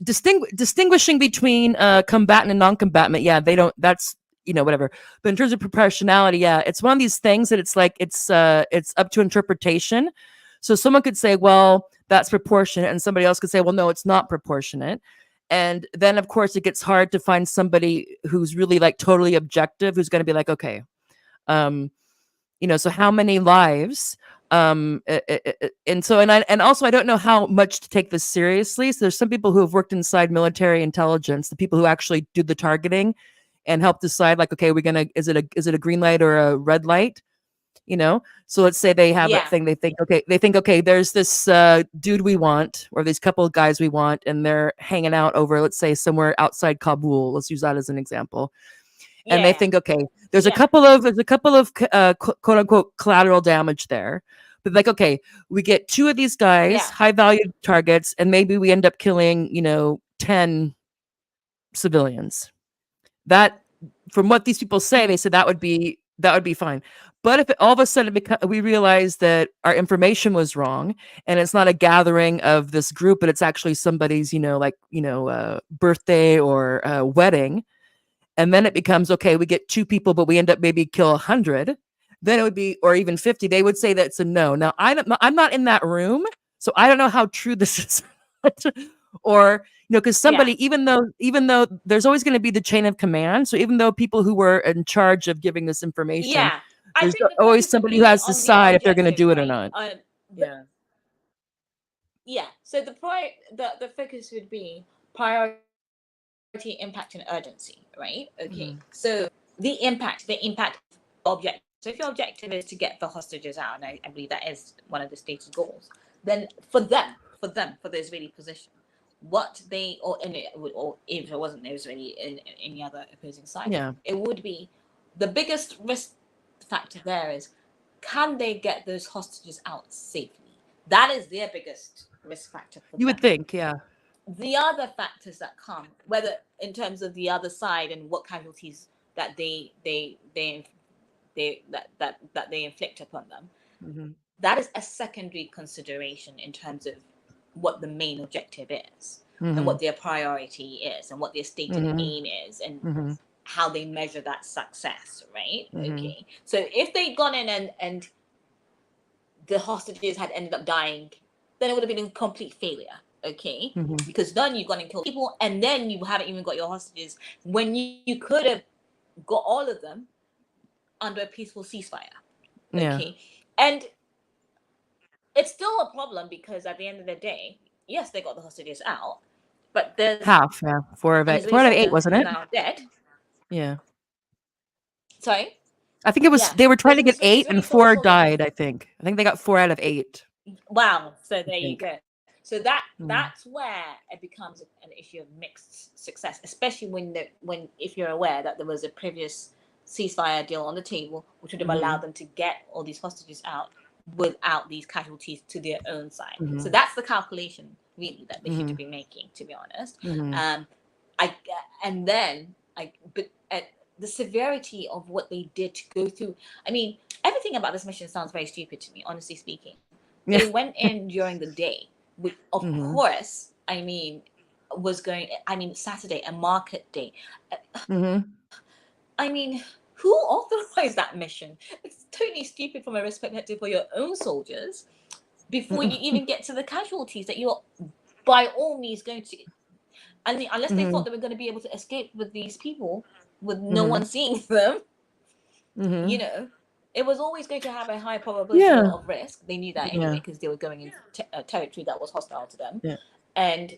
Distinguishing between combatant and non-combatant, yeah, they don't. That's, whatever. But in terms of proportionality, yeah, it's one of these things that it's like it's up to interpretation. So someone could say, well, that's proportionate, and somebody else could say, well, no, it's not proportionate. And then, of course, it gets hard to find somebody who's really like totally objective, who's going to be like, okay, so how many lives? And so, and also, I don't know how much to take this seriously. So there's some people who have worked inside military intelligence, the people who actually do the targeting and help decide, like, okay, is it a green light or a red light? So let's say they have a thing, they think, okay, there's this dude we want, or these couple of guys we want, and they're hanging out over, let's say, somewhere outside Kabul. Let's use that as an example. And they think, okay, there's a couple of quote unquote collateral damage there. But like, okay, we get 2 of these guys, high value targets, and maybe we end up killing, 10 civilians. That, from what these people say, they said that would be fine. But if all of a sudden we realize that our information was wrong, and it's not a gathering of this group, but it's actually somebody's, birthday or wedding, and then it becomes, okay, we get 2 people, but we end up maybe kill 100, then it would be, or even 50. They would say that's a no. Now I'm not in that room, so I don't know how true this is, or because somebody, even though there's always going to be the chain of command, so even though people who were in charge of giving this information, I there's think the always focus would somebody who be has to on the decide if they're going to objective, do it or right? not. So the focus would be priority, impact, and urgency, right? Okay. So the impact objective. So if your objective is to get the hostages out, and I believe that is one of the stated goals, then for the Israeli position, what they, or if it wasn't the Israeli, any other opposing side, it would be the biggest risk factor there is, can they get those hostages out safely? That is their biggest risk factor for You them. would think, yeah. The other factors that come, whether in terms of the other side and what casualties that they inflict upon them, that is a secondary consideration in terms of what the main objective is, and what their priority is, and what their stated aim is, and how they measure that success, right? Okay. So if they'd gone in and the hostages had ended up dying, then it would have been a complete failure. Okay. Because then you've gone and killed people, and then you haven't even got your hostages, when you could have got all of them under a peaceful ceasefire. Okay. And it's still a problem, because at the end of the day, yes, they got the hostages out, but there's half, 4 out of 8, wasn't it? Now dead. Yeah. Sorry? I think it was, they were trying to get 8 and 4 died, I think. I think they got 4 out of 8. Wow. So there you go. So that's where it becomes an issue of mixed success, especially if you're aware that there was a previous ceasefire deal on the table, which would have allowed them to get all these hostages out without these casualties to their own side. So that's the calculation really that they should be making, to be honest. But the severity of what they did to go through. I mean, everything about this mission sounds very stupid to me, honestly speaking. They went in during the day, which of course, Saturday, a market day. I mean, who authorized that mission? It's totally stupid from a perspective for your own soldiers, before you even get to the casualties that you're by all means going to. I mean, unless they thought they were going to be able to escape with these people with no one seeing them, it was always going to have a high probability of risk. They knew that anyway, because they were going into territory that was hostile to them. And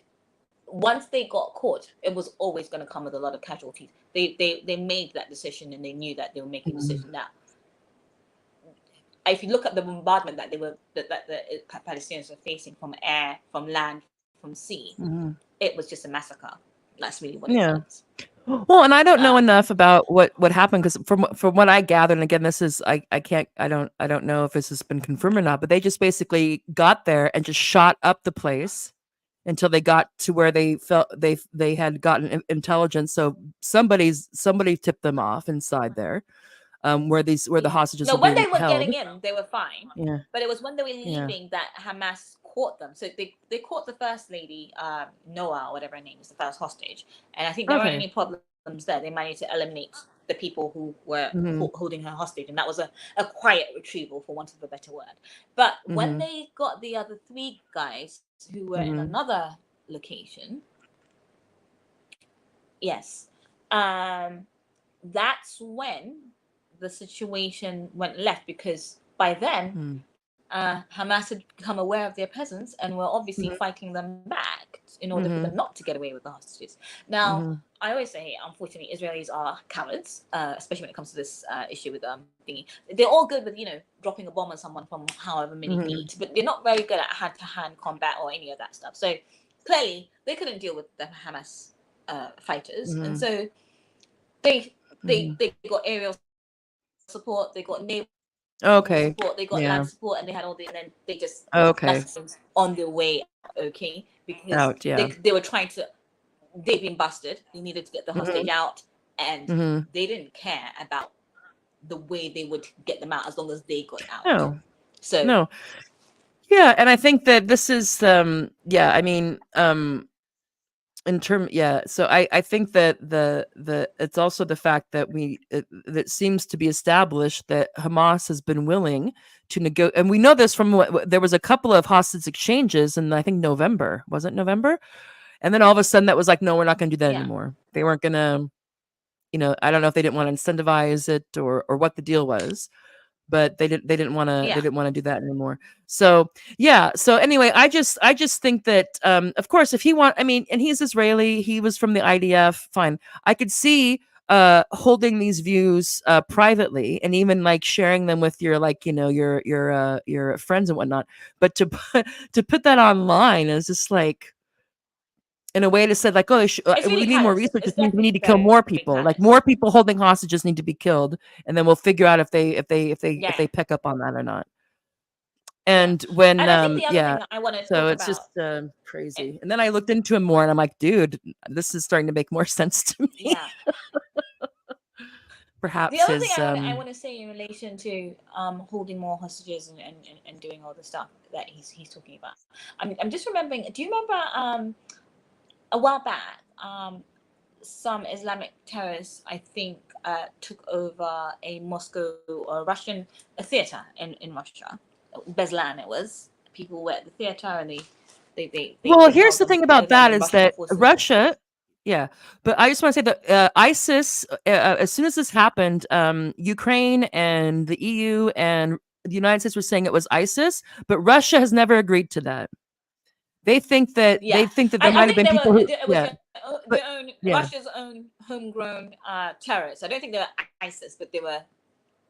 once they got caught, it was always going to come with a lot of casualties. They made that decision, and they knew that they were making a decision. Now, if you look at the bombardment that the Palestinians were facing from air, from land, from sea, it was just a massacre. That's really what it was. Well, and I don't know Um, enough about what happened, because from what I gathered, and again, this is I don't know if this has been confirmed or not, but they just basically got there and just shot up the place until they got to where they felt they had gotten intelligence. So somebody tipped them off inside there, where the yeah. hostages No, were when being they were held. getting in, they were fine. Yeah, But it was when they were yeah. leaving that Hamas caught them. So they caught the first lady, Noah, or whatever her name is, the first hostage. And I think there weren't Okay. any problems there. They managed to eliminate the people who were Mhm. holding her hostage. And that was a quiet retrieval, for want of a better word. But when Mhm. they got the other three guys who were in Mhm. another location, yes, um, that's when the situation went left, because by then Mhm. Hamas had become aware of their presence and were obviously Mhm. fighting them back in order for them Mhm. not to get away with the hostages. Now, Mhm. I always say, unfortunately, Israelis are cowards, especially when it comes to this issue with thingy. They're all good with dropping a bomb on someone from however many Mhm. feet, but they're not very good at hand-to-hand combat or any of that stuff. So clearly, they couldn't deal with the Hamas fighters, and Mhm. so they Mhm. they got aerial support, they got naval Okay. support, they got Yeah. land support, and they had all the, and then they just Okay. that's on their way out, okay, because Out. Yeah. they were trying to, they've been busted, they needed to get the hostage Mhm. out, and Mhm. they didn't care about the way they would get them out as long as they got out. No. So No. Yeah, and I think that this is yeah, I mean, in term yeah, so I think that the it's also the fact that that seems to be established that Hamas has been willing to negotiate, and we know this from there was a couple of hostage exchanges in, I think, November. Was it November? And then all of a sudden that was like, no, we're not going to do that yeah, anymore. They weren't going to, I don't know if they didn't want to incentivize it, or what the deal was, but they yeah, didn't want to do that anymore. So yeah, so anyway, I just think that, of course, if he want, I mean, and he's Israeli, he was from the IDF, fine. I could see holding these views privately, and even like sharing them with your, like, your friends and whatnot, but to put that online is just like, in a way, to say like, oh, it's we really need more callous. research. It's It means we need definitely to kill very, more very people. Like, callous. more people holding hostages need to be killed, and then we'll figure out if Yeah, they pick up on that or not. yeah. And when And I think the other yeah, thing that I want to so talk it's just about, eh, crazy. And then I looked into him more, and I'm like, dude, this is starting to make more sense to me. yeah. The Perhaps other thing his I want to say in relation to holding more hostages and doing all the stuff that he's talking about, I'm just remembering. Do you remember a while back, some Islamic terrorists, I think, took over a Moscow or Russian a theater in Russia, Beslan it was. People were at the theater and Well, they here's held the them thing about together, and that then is Russian that forces. Russia, yeah, but I just want to say that ISIS, as soon as this happened, Ukraine and the EU and the United States were saying it was ISIS, but Russia has never agreed to that. They Yeah, think that there I might have think been they were. people who, It was yeah, but their own, yeah, Russia's own homegrown terrorists. I don't think they were ISIS, but they were.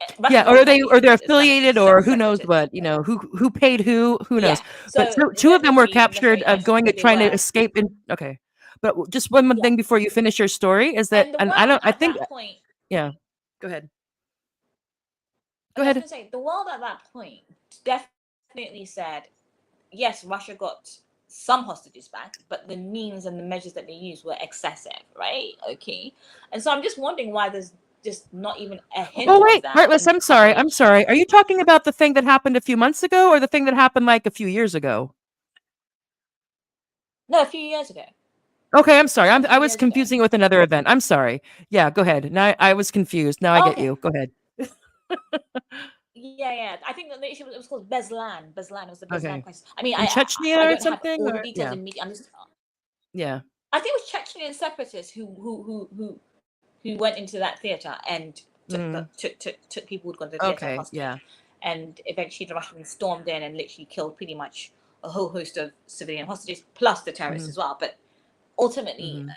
yeah, Russia's always had or issues they're with Islamic affiliated, or who knows separatists. what, who paid who knows. Yeah, But so so it two of doesn't them were necessarily even captured necessarily going who at they trying to were. escape. In Okay, but just one more Yeah, thing before you finish your story is that, and the and I world don't, I at think, that point, yeah, go ahead, go and I was ahead. going to say, the world at that point definitely said, yes, Russia got some hostages back, but the means and the measures that they used were excessive, right? Okay, and so I'm just wondering why there's just not even a hint Oh of wait, that Heartless, in I'm sorry, I'm preparation. sorry. Are you talking about the thing that happened a few months ago, or the thing that happened like a few years ago? No, a few years ago. Okay, I'm sorry. A I few was years ago. confusing it with another event. I'm sorry. Yeah, go ahead. Now I was confused. Now I Oh, get okay. you. Go ahead. Yeah, yeah. I think that the issue was, it was called Beslan. Beslan, it was the Beslan Okay. crisis. I mean, In I Chechnya or don't have something, all the or details yeah, in me. I'm just. yeah. I think it was Chechen separatists who went into that theater and Mm, took people who'd gone to the theater okay, yeah. hostage, and eventually the Russians stormed in and literally killed pretty much a whole host of civilian hostages plus the terrorists Hmm. as well. But ultimately, Hmm.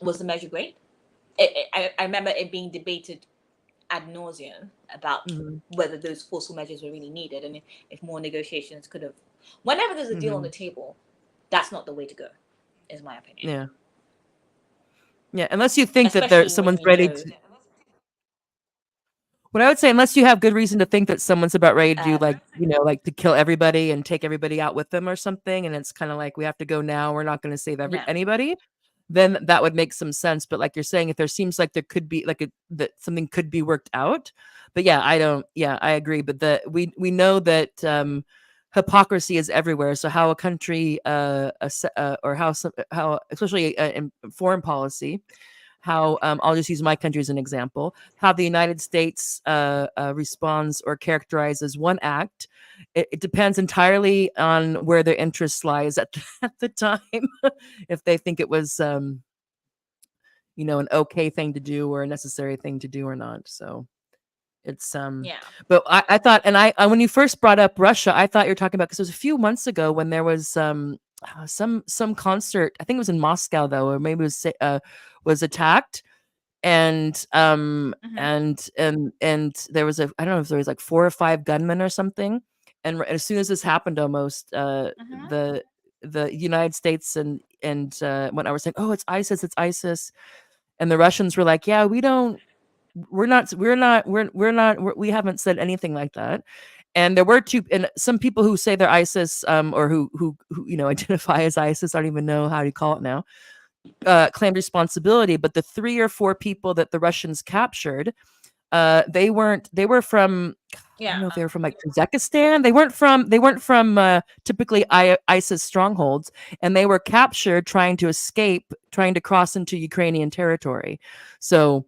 was the measure great? I remember it being debated ad nauseum about Hmm. whether those forceful measures were really needed, and if more negotiations could have. Whenever there's a deal on Hmm. the table, that's not the way to go, is my opinion. Yeah. Yeah, unless you think that especially when someone's you ready know. to. What I would say, unless you have good reason to think that someone's about ready to do, Um, like, like to kill everybody and take everybody out with them or something, and it's kind of like we have to go now. We're not going to save yeah, anybody. Then that would make some sense. But like you're saying, if there seems like there could be like that something could be worked out. But yeah, I don't. Yeah, I agree. But we know that hypocrisy is everywhere. So how a country or how especially in foreign policy, how I'll just use my country as an example, how the United States responds or characterizes one act. It depends entirely on where their interest lies at the time, if they think it was, an okay thing to do or a necessary thing to do or not. So it's yeah, but I thought, and when you first brought up Russia, I thought you were talking about, because it was a few months ago when there was some concert. I think it was in Moscow though, or maybe it was attacked, and hmm there was I don't know if there was like 4 or 5 gunmen or something, and as soon as this happened, almost hmm the United States and when I was saying, oh, it's ISIS, and the Russians were like, yeah, we haven't said anything like that. And there were some people who say they're ISIS, or who identify as ISIS. I don't even know how to call it now. Claimed responsibility, but the 3 or 4 people that the Russians captured, they weren't. They were from. I don't yeah, know if they were from like Kazakhstan. They weren't from typically ISIS strongholds, and they were captured trying to escape, trying to cross into Ukrainian territory. So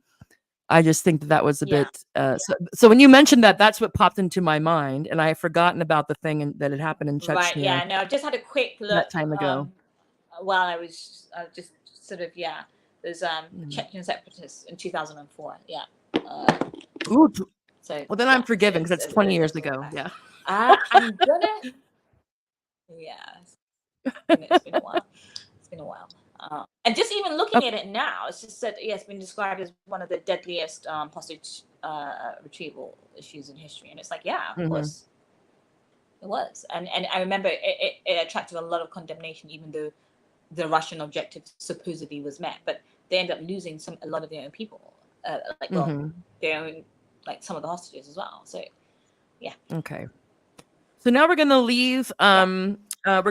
I just think that was a yeah, bit. So when you mentioned that, that's what popped into my mind, and I had forgotten about the thing that had happened in right, Chechnya yeah. No, I just had a quick look that time ago. while I was just sort of, yeah. There's Mm. Chechen separatists in 2004. Yeah. Uh, Ooh, so well, then yeah, I'm forgiven because it's 20 years it's all ago. past. Yeah. I'm gonna, yeah. It's been a while. It's been a while. And just even looking at it now, it's just that, yeah, it's been described as one of the deadliest hostage retrieval issues in history, and it's like, yeah, of Hmm. course it was. And I remember it attracted a lot of condemnation, even though the Russian objective supposedly was met, but they end up losing a lot of their own people, Hmm. their own, like some of the hostages as well. So yeah, Okay. So now yeah, we're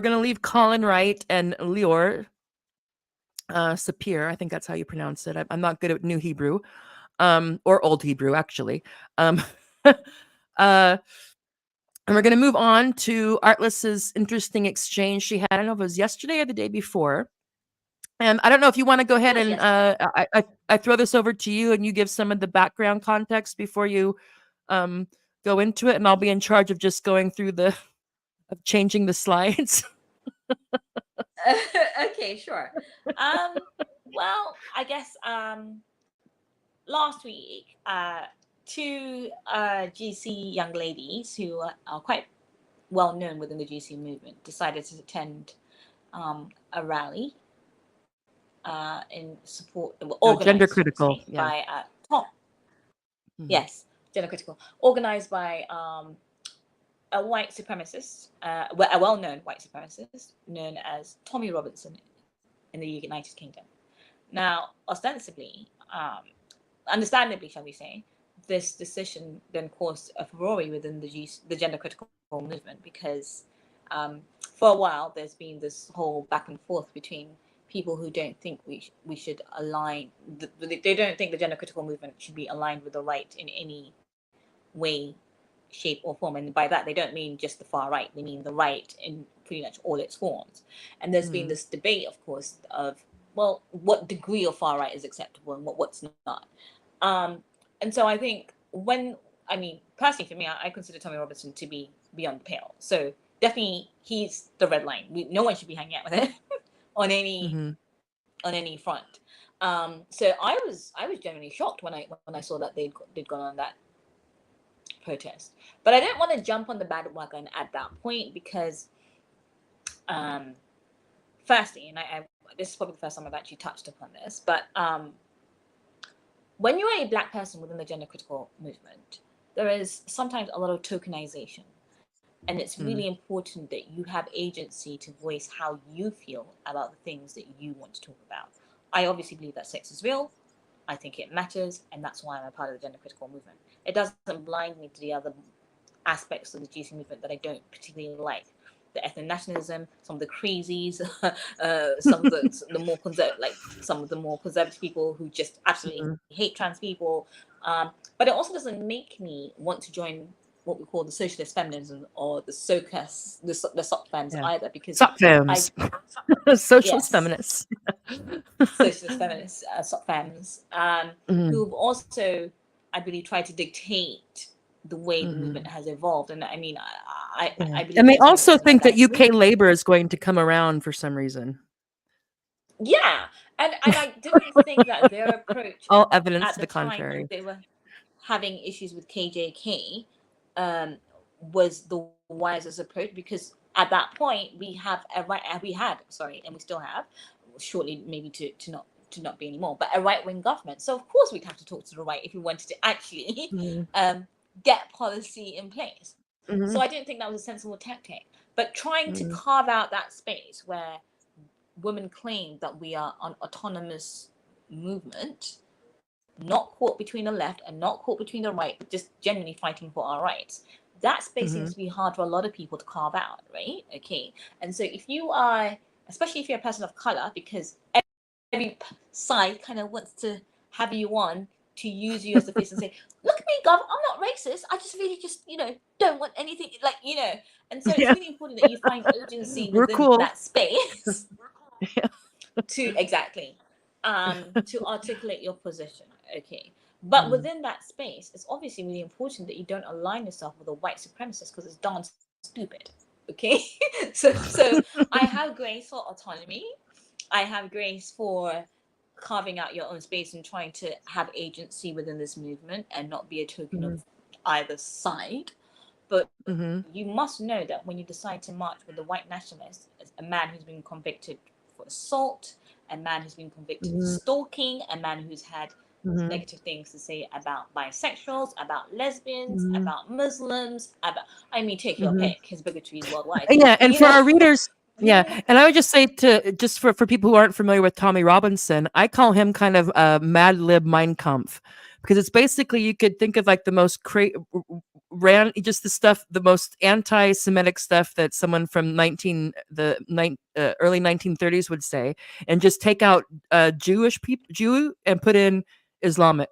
gonna leave Colin Wright and Leor Sapir. I think that's how you pronounce it. I'm not good at New Hebrew, or Old Hebrew actually. Um, uh, and we're gonna move on to Artless's interesting exchange she had. I don't know if it was yesterday or the day before. And I don't know if you want to go it ahead was and yesterday. I throw this over to you and you give some of the background context before you um, go into it, and I'll be in charge of just going through of changing the slides. Okay, sure. Um, well, I guess last week, two GC young ladies who are quite well known within the GC movement decided to attend a rally in support, Gender organized, shall we critical, say, yeah. by Tom. Mhm. Yes, gender critical, organized by a white supremacist, a well-known white supremacist known as Tommy Robinson in the United Kingdom. Now, ostensibly, understandably, shall we say, this decision then caused a furore within the gender critical movement because for a while there's been this whole back and forth between people who don't think we should align. They don't think the gender critical movement should be aligned with the right in any way, shape, or form. And by that, they don't mean just the far right, they mean the right in pretty much all its forms. And there's been Mhm. this debate, of course, of, well, what degree of far right is acceptable and what's not. Um, and so I think personally for me, I consider Tommy Robinson to be beyond the pale. So definitely he's the red line. No one should be hanging out with him on any Mhm. front. So I was genuinely shocked when I saw that they'd gone on that protest. But I didn't want to jump on the bandwagon at that point because, um, firstly, and this is probably the first time I've actually touched upon this, but when you're a black person within the gender critical movement, there is sometimes a lot of tokenization. And it's Mhm. really important that you have agency to voice how you feel about the things that you want to talk about. I obviously believe that sex is real. I think it matters, and that's why I'm a part of the gender critical movement. It doesn't blind me to the other aspects of the GC movement that I don't particularly like. The ethno-nationalism, some of the crazies, some of the more some of the more conservative people who just absolutely hate trans people. But it also doesn't make me want to join what we call the socialist feminism or the SOCAS, the SOC fans either, because SOC fams, socialist feminists, socialist feminists, SOC fams, who've also, I believe, tried to dictate the way the movement has evolved. And I mean, I believe, and they also think that UK Labour is going to come around for some reason. Yeah, and I didn't think that their approach, all evidence at to the the time contrary, when they were having issues with KJK, was the wisest approach, because at that point we had, and we still have, shortly maybe to not be anymore, but a right-wing government. So of course we'd have to talk to the right if we wanted to actually get policy in place. So I didn't think that was a sensible tactic. But trying to carve out that space where women claim that we are an autonomous movement, not caught between the left and not caught between the right, but just genuinely fighting for our rights, that space seems to be hard for a lot of people to carve out, right? Okay. And so if you are, especially if you're a person of color, because every side kind of wants to have you on to use you as the face and say, look at me, Gov, I'm not racist. I just really don't want anything And so it's really important that you find agency within that space to articulate your position. Okay. But within that space, it's obviously really important that you don't align yourself with a white supremacist, because it's darn stupid. Okay. So I have grace for autonomy. I have grace for carving out your own space and trying to have agency within this movement and not be a token of either side. But you must know that when you decide to march with the white nationalist, a man who's been convicted for assault, a man who's been convicted of stalking, a man who's had negative things to say about bisexuals, about lesbians, about Muslims, take your pick. His bigotry is worldwide. Yeah, and for our readers, and I would just say for people who aren't familiar with Tommy Robinson, I call him kind of a Mad Lib Mein Kampf, because it's basically, you could think of like the most the most anti-Semitic stuff that someone from early 1930s would say, and just take out Jew and put in Islamic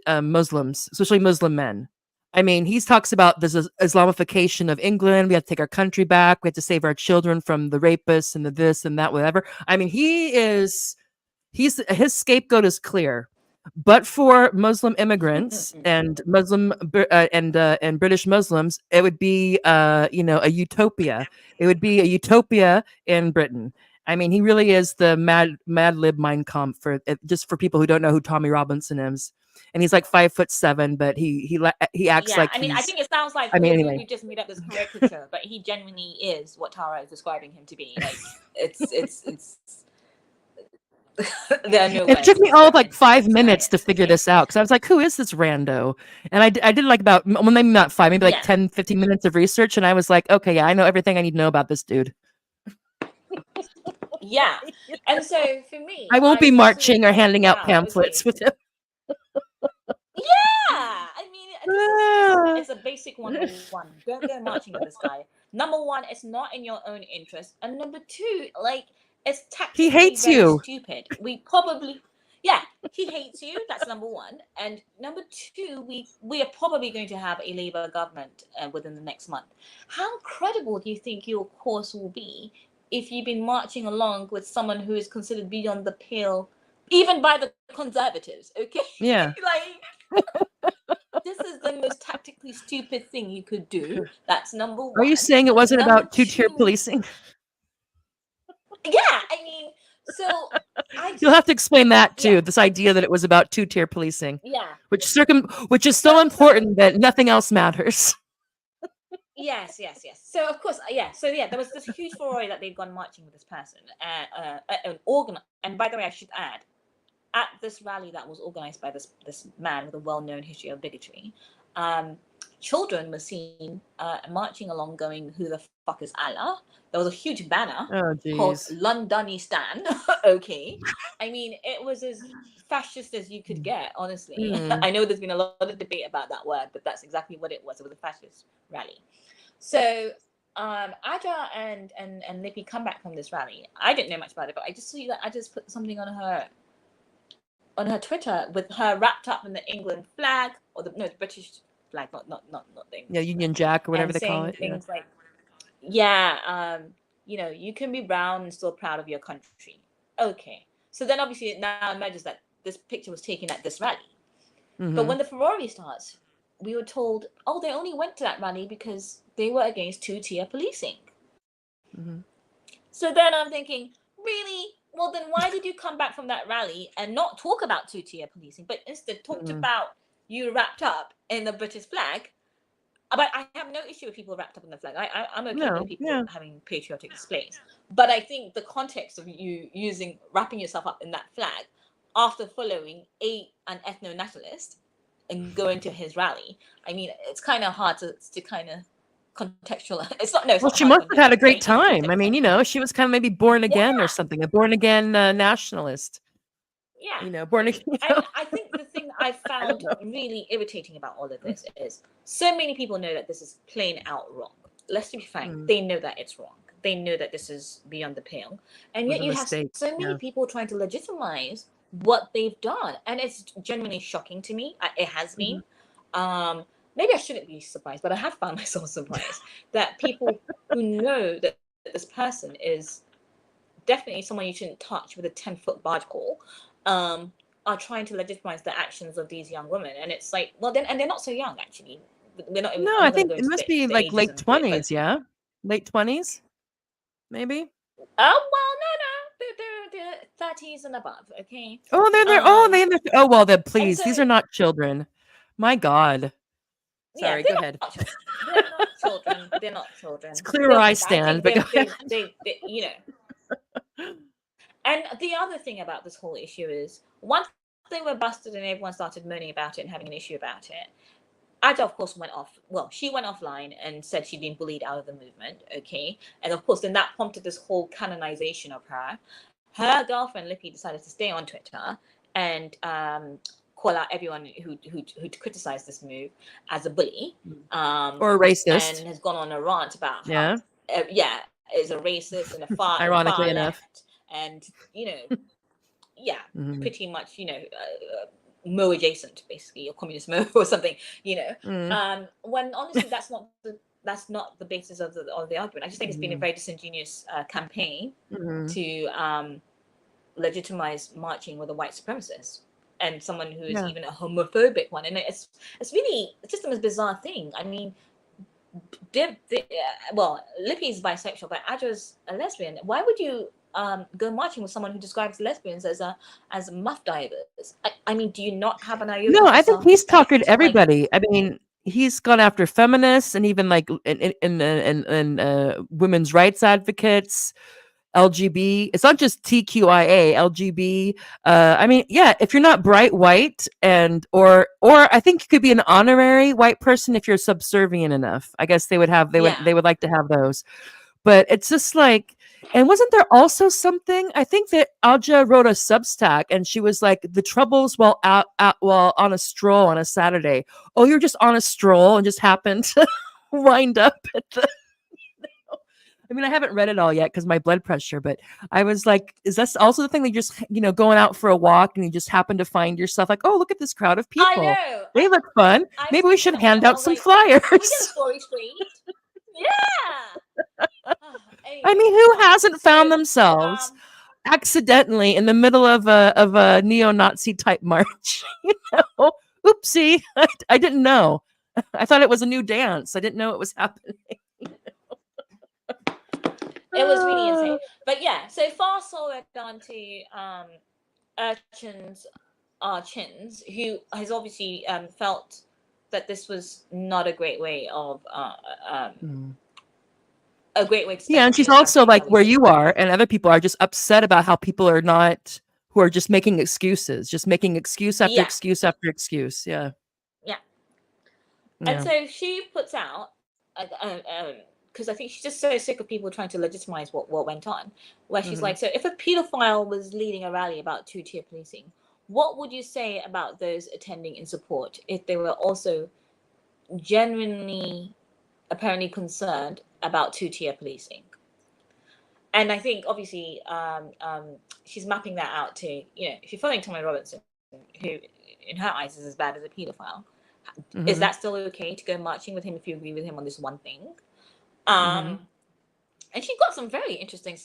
Muslims, especially Muslim men. I mean, he talks about this Islamification of England. We have to take our country back. We have to save our children from the rapists and the this and that, whatever. I mean, his scapegoat is clear. But for Muslim immigrants and and British Muslims, it would be a utopia. It would be a utopia in Britain. I mean, he really is the Mad Lib Mein Kampf, just for people who don't know who Tommy Robinson is. And he's like 5'7", but he acts like I mean, I think it sounds like we just made up this caricature, but he genuinely is what Tara is describing him to be. Like it's there are no it took me all of like 5 minutes to figure this out, because I was like, who is this rando? And I did like about, well, maybe not 5, maybe like 10, 15 minutes of research, and I was like, okay, yeah, I know everything I need to know about this dude. Yeah. And so for me, I won't be marching or handing out pamphlets with him. Yeah, I mean, it's a basic 101. Don't go marching with this guy. Number one, it's not in your own interest, and number two, like, it's tactically he hates you. Stupid. He hates you. That's number one, and number two, we are probably going to have a Labour government within the next month. How credible do you think your course will be if you've been marching along with someone who is considered beyond the pale, even by the Conservatives? Okay, yeah. This is the most tactically stupid thing you could do. That's number one. Are you saying it wasn't about two-tier policing? Yeah, I mean, so you'll have to explain that too. This idea that it was about two-tier policing. Yeah. Which is so important that nothing else matters. Yes. So of course, So there was this huge furore that they'd gone marching with this person, and by the way, I should add, at this rally that was organized by this man with a well-known history of bigotry, children were seen marching along going, "Who the fuck is Allah?" There was a huge banner called Londonistan. Okay. I mean, it was as fascist as you could get, honestly. I know there's been a lot of debate about that word, but that's exactly what it was. It was a fascist rally. So Aja and Lippy come back from this rally. I didn't know much about it, but I just see that I just put something on her Twitter with her wrapped up in the England flag, or the British flag, not the English Union Jack or whatever they call it. Things like, you can be brown and still proud of your country. Okay. So then obviously it now emerges that this picture was taken at this rally. But when the furore starts, we were told, oh, they only went to that rally because they were against two-tier policing. So then I'm thinking, really? Well, then why did you come back from that rally and not talk about two-tier policing, but instead talked about you wrapped up in the British flag? But I have no issue with people wrapped up in the flag. I'm okay with people having patriotic displays. But I think the context of you wrapping yourself up in that flag after following an ethno-nationalist and going to his rally, I mean, it's kind of hard to kind of contextualize. Well, she must have had a great time. I mean, she was kind of maybe born again or something, a born again nationalist. Yeah. Born again. And I think the thing I found really irritating about all of this is so many people know that this is plain out wrong. Let's be frank, they know that it's wrong. They know that this is beyond the pale. And yet you have so many people trying to legitimize what they've done. And it's genuinely shocking to me. It has been. Maybe I shouldn't be surprised, but I have found myself surprised that people who know that this person is definitely someone you shouldn't touch with a 10-foot barge pole, are trying to legitimize the actions of these young women. And it's like, well, then, and they're not so young, actually. They're not. No, I think it must be like late 20s, yeah? Late 20s, maybe? Oh, well, no. They're 30s and above, okay? Oh, they're please. These are not children. My God. Sorry, go ahead. They're not children. It's clear where I stand, but they, And the other thing about this whole issue is, once they were busted and everyone started moaning about it and having an issue about it, Aja, of course, went off. Well, she went offline and said she'd been bullied out of the movement, okay? And of course, then that prompted this whole canonization of her. Her girlfriend, Lippy, decided to stay on Twitter and call out everyone who criticized this move as a bully. Or a racist. And has gone on a rant about how, is a racist and a far ironically enough. And, pretty much, Mo adjacent, basically, or communist Mo or something, when honestly that's not the basis of the argument. I just think it's been a very disingenuous campaign to legitimize marching with a white supremacist and someone who is even a homophobic one. And it's just the most bizarre thing. I mean, Lippy's bisexual, but Aja's a lesbian. Why would you go marching with someone who describes lesbians as muff divers? I mean, do you not have an idea? No, I think he's talking to everybody. I mean, he's gone after feminists and even like in women's rights advocates, LGB. It's not just TQIA, LGB. I mean, if you're not bright white or I think you could be an honorary white person if you're subservient enough. I guess they would like to have those. But it's just like, and wasn't there also something? I think that Aja wrote a Substack, and she was like, "The troubles while on a stroll on a Saturday." Oh, you're just on a stroll and just happened to wind up at the. I mean, I haven't read it all yet because my blood pressure, but I was like, is that also the thing that you're just, going out for a walk and you just happen to find yourself like, oh, look at this crowd of people. I know. They look fun. Maybe we should hand out some flyers. We get a story street. Yeah. Anyway, I mean, who hasn't found themselves accidentally in the middle of a neo-Nazi type march? Oopsie. I didn't know. I thought it was a new dance. I didn't know it was happening. It was really insane. But so fast forward down to Chins, who has obviously felt that this was not a great way of a great way to and she's also like where you are, and other people are just upset about how people are not, who are just making excuses, just making excuse after excuse after excuse. And Yeah. so she puts out, because I think she's just so sick of people trying to legitimize what went on, where she's like, so if a pedophile was leading a rally about two-tier policing, what would you say about those attending in support if they were also genuinely, apparently concerned about two-tier policing? And I think obviously she's mapping that out to, if you're following Tommy Robinson, who in her eyes is as bad as a pedophile, is that still okay to go marching with him if you agree with him on this one thing? And she got some very interesting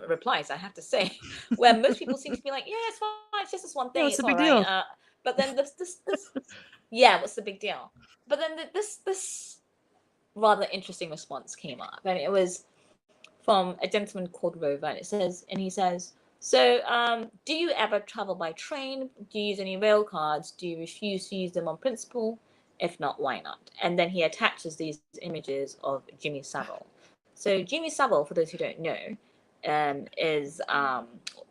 replies, I have to say, where most people seem to be like, yeah, it's fine, it's just this one thing, What's it's the all big deal? right. But then this yeah, what's the big deal? But then this rather interesting response came up, and it was from a gentleman called Rover, and he says, so do you ever travel by train? Do you use any rail cards? Do you refuse to use them on principle? If not, why not? And then he attaches these images of Jimmy Savile. So Jimmy Savile, for those who don't know,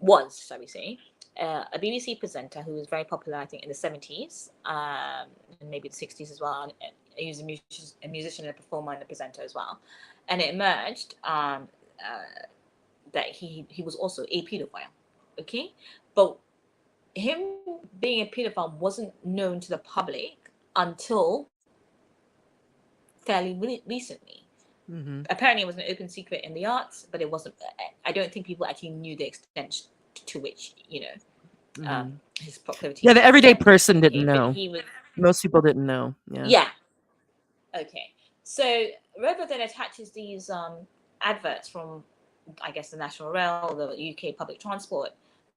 was, shall we say, a BBC presenter who was very popular, I think, in the 70s, and maybe the 60s as well. And he was a musician and a performer and a presenter as well. And it emerged that he was also a pedophile, okay? But him being a pedophile wasn't known to the public until fairly recently. Apparently, it was an open secret in the arts, but it wasn't. I don't think people actually knew the extent to which his proclivity. Yeah, the everyday person didn't But know. he was. Most people didn't know. Yeah. Yeah. Okay. So Rover then attaches these adverts from, I guess, the National Rail, the UK public transport,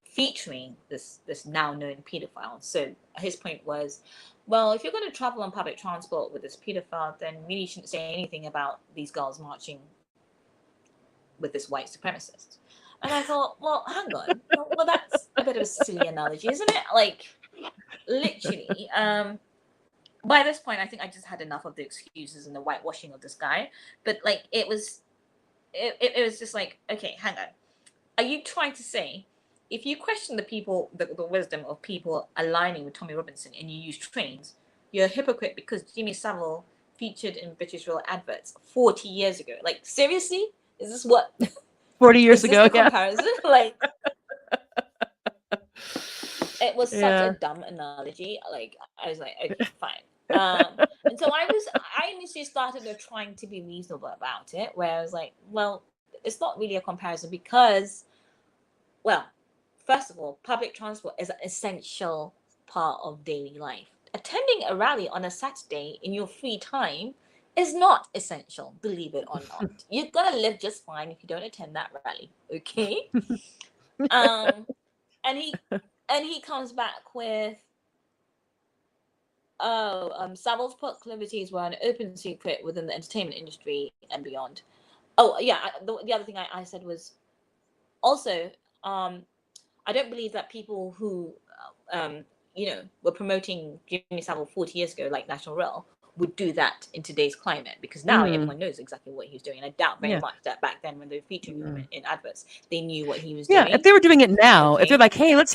featuring this now known pedophile. So his point was, well, if you're going to travel on public transport with this pedophile, then really shouldn't say anything about these girls marching with this white supremacist. And I thought, well, hang on. Well, that's a bit of a silly analogy, isn't it? Like, literally. By this point, I think I just had enough of the excuses and the whitewashing of this guy. But like, it was just like, okay, hang on. Are you trying to say, if you question the wisdom of people aligning with Tommy Robinson and you use trains, you're a hypocrite because Jimmy Savile featured in British Rail adverts 40 years ago? Like, seriously? Is this what 40 years ago? The comparison? Like, it was such a dumb analogy. Like, I was like, okay, fine. And so I initially started trying to be reasonable about it, where I was like, well, it's not really a comparison because, well, first of all, public transport is an essential part of daily life. Attending a rally on a Saturday in your free time is not essential, believe it or not. You're gonna live just fine if you don't attend that rally, okay? And he comes back with, Savile's proclivities were an open secret within the entertainment industry and beyond. Oh yeah, the other thing I said was also, I don't believe that people who were promoting Jimmy Savile 40 years ago, like National Rail, would do that in today's climate, because now everyone knows exactly what he's doing. And I doubt very much that back then, when they were featuring him in adverts, they knew what he was doing. Yeah, if they were doing it now, if they're like, hey, we're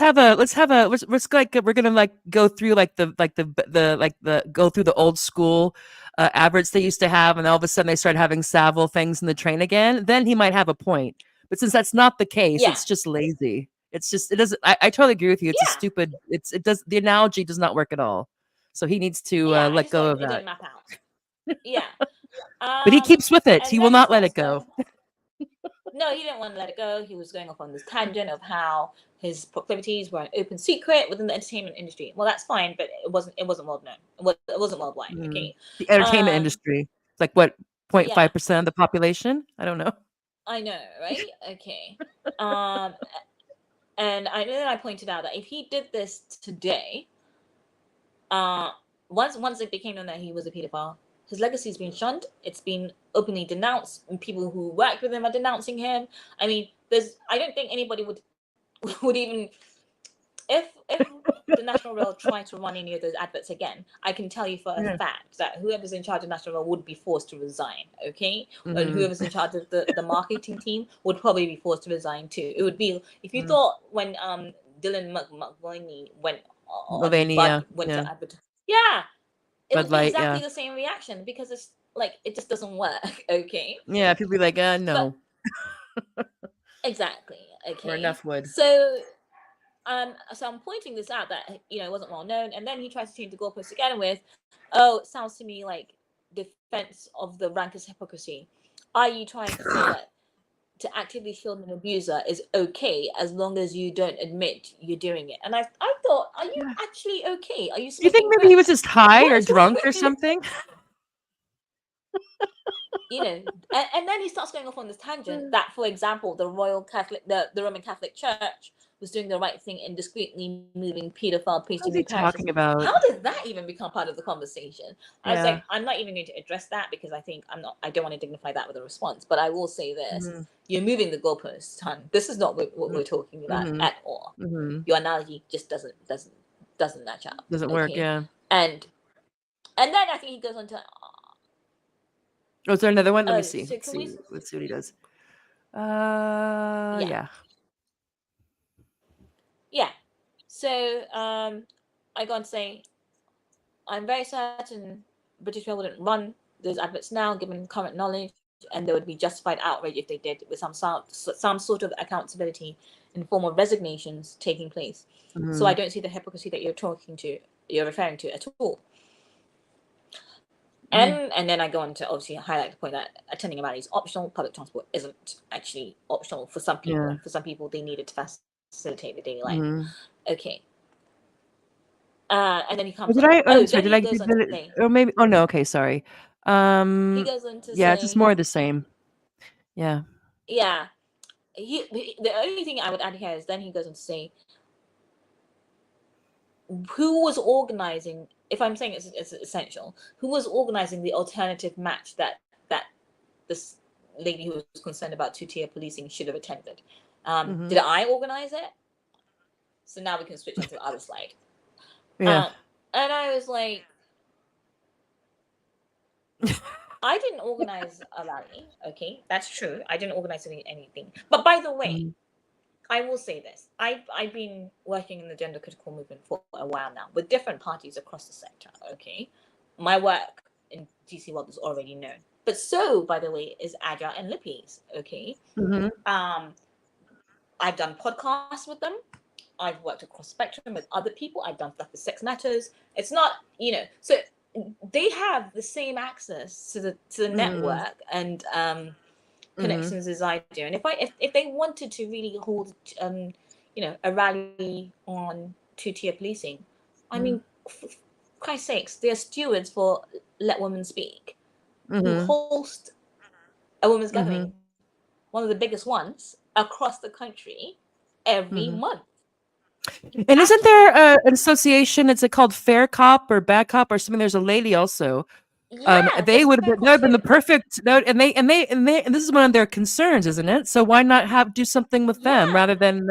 gonna like go through go through the old school adverts they used to have, and all of a sudden they start having Savile things in the train again, then he might have a point. But since that's not the case, it's just lazy. It's just, it doesn't. I totally agree with you. It's a stupid. The analogy does not work at all. So he needs to let go of that. It didn't map out. Yeah. But he keeps with it. He will not let it go. No, he didn't want to let it go. He was going off on this tangent of how his proclivities were an open secret within the entertainment industry. Well, that's fine, but it wasn't well known. It wasn't worldwide. Okay. The entertainment industry. It's like what, 0.5% of the population? I don't know. I know, right? Okay. And I pointed out that if he did this today, once it became known that he was a pedophile, his legacy has been shunned. It's been openly denounced, and people who worked with him are denouncing him. I mean, I don't think anybody would even, if the National Rail tried to run any of those adverts again, I can tell you for a fact that whoever's in charge of National Rail would be forced to resign, okay? And whoever's in charge of the marketing team would probably be forced to resign too. It would be, if you thought when Dylan Mulvaney went to advertise, it would Bud be Light, exactly yeah. the same reaction because it's like it just doesn't work. Okay. Yeah, people be like, But no. exactly. Or Okay. enough would. So I'm pointing this out that it wasn't well known, and then he tries to change the goalpost again with, "Oh, it sounds to me like defense of the rankest hypocrisy. Are you trying to say that to actively shield an abuser is okay as long as you don't admit you're doing it?" And I thought, are you actually okay? Are you Do you think smoking maybe he was crack? just high What or is wrong drunk or with you? something? And then he starts going off on this tangent that, for example, the Roman Catholic Church was doing the right thing in discreetly moving pedophile priests to What's he new parishes. talking about? How did that even become part of the conversation? I was like, I'm not even going to address that because I don't want to dignify that with a response. But I will say this: you're moving the goalposts, hon. This is not what we're talking about at all. Your analogy just doesn't match up. Doesn't work, yeah. And then I think he goes on to. Oh, is there another one? Let me see. So Let's see what he does. Yeah. Yeah. So I go on to say, I'm very certain British people wouldn't run those adverts now, given current knowledge, and there would be justified outrage if they did, with some sort of accountability in the form of resignations taking place. So I don't see the hypocrisy that you're referring to at all. And then I go on to obviously highlight the point that attending a rally is optional. Public transport isn't actually optional for some people. Yeah. For some people, they need it to facilitate the daily life. Okay. And then he comes. Did I? Oh, maybe. Oh no. Okay, sorry. He goes on to yeah, say, it's just more of the same. Yeah. Yeah. The only thing I would add here is then he goes on to say, who was organizing? If I'm saying it's essential, who was organizing the alternative match that this lady who was concerned about two-tier policing should have attended? Did I organize it? So now we can switch on to the other slide. Yeah. And I was like, I didn't organize a rally. Okay, that's true. I didn't organize anything. But by the way, I will say this. I've been working in the gender critical movement for a while now with different parties across the sector. Okay, my work in DC World is already known. But so, by the way, is Agile and Lippies. Okay. I've done podcasts with them. I've worked across spectrum with other people. I've done stuff with Sex Matters. It's not, so they have the same access to the network and connections as I do. And if they wanted to really hold, a rally on two-tier policing, I mean, for Christ's sakes, they're stewards for Let Women Speak, who host a women's gathering, one of the biggest ones across the country every month. And isn't there an association? It's called Fair Cop or Bad Cop or something? There's a lady also. They would have been the perfect. And this is one of their concerns, isn't it? So why not do something with them rather than?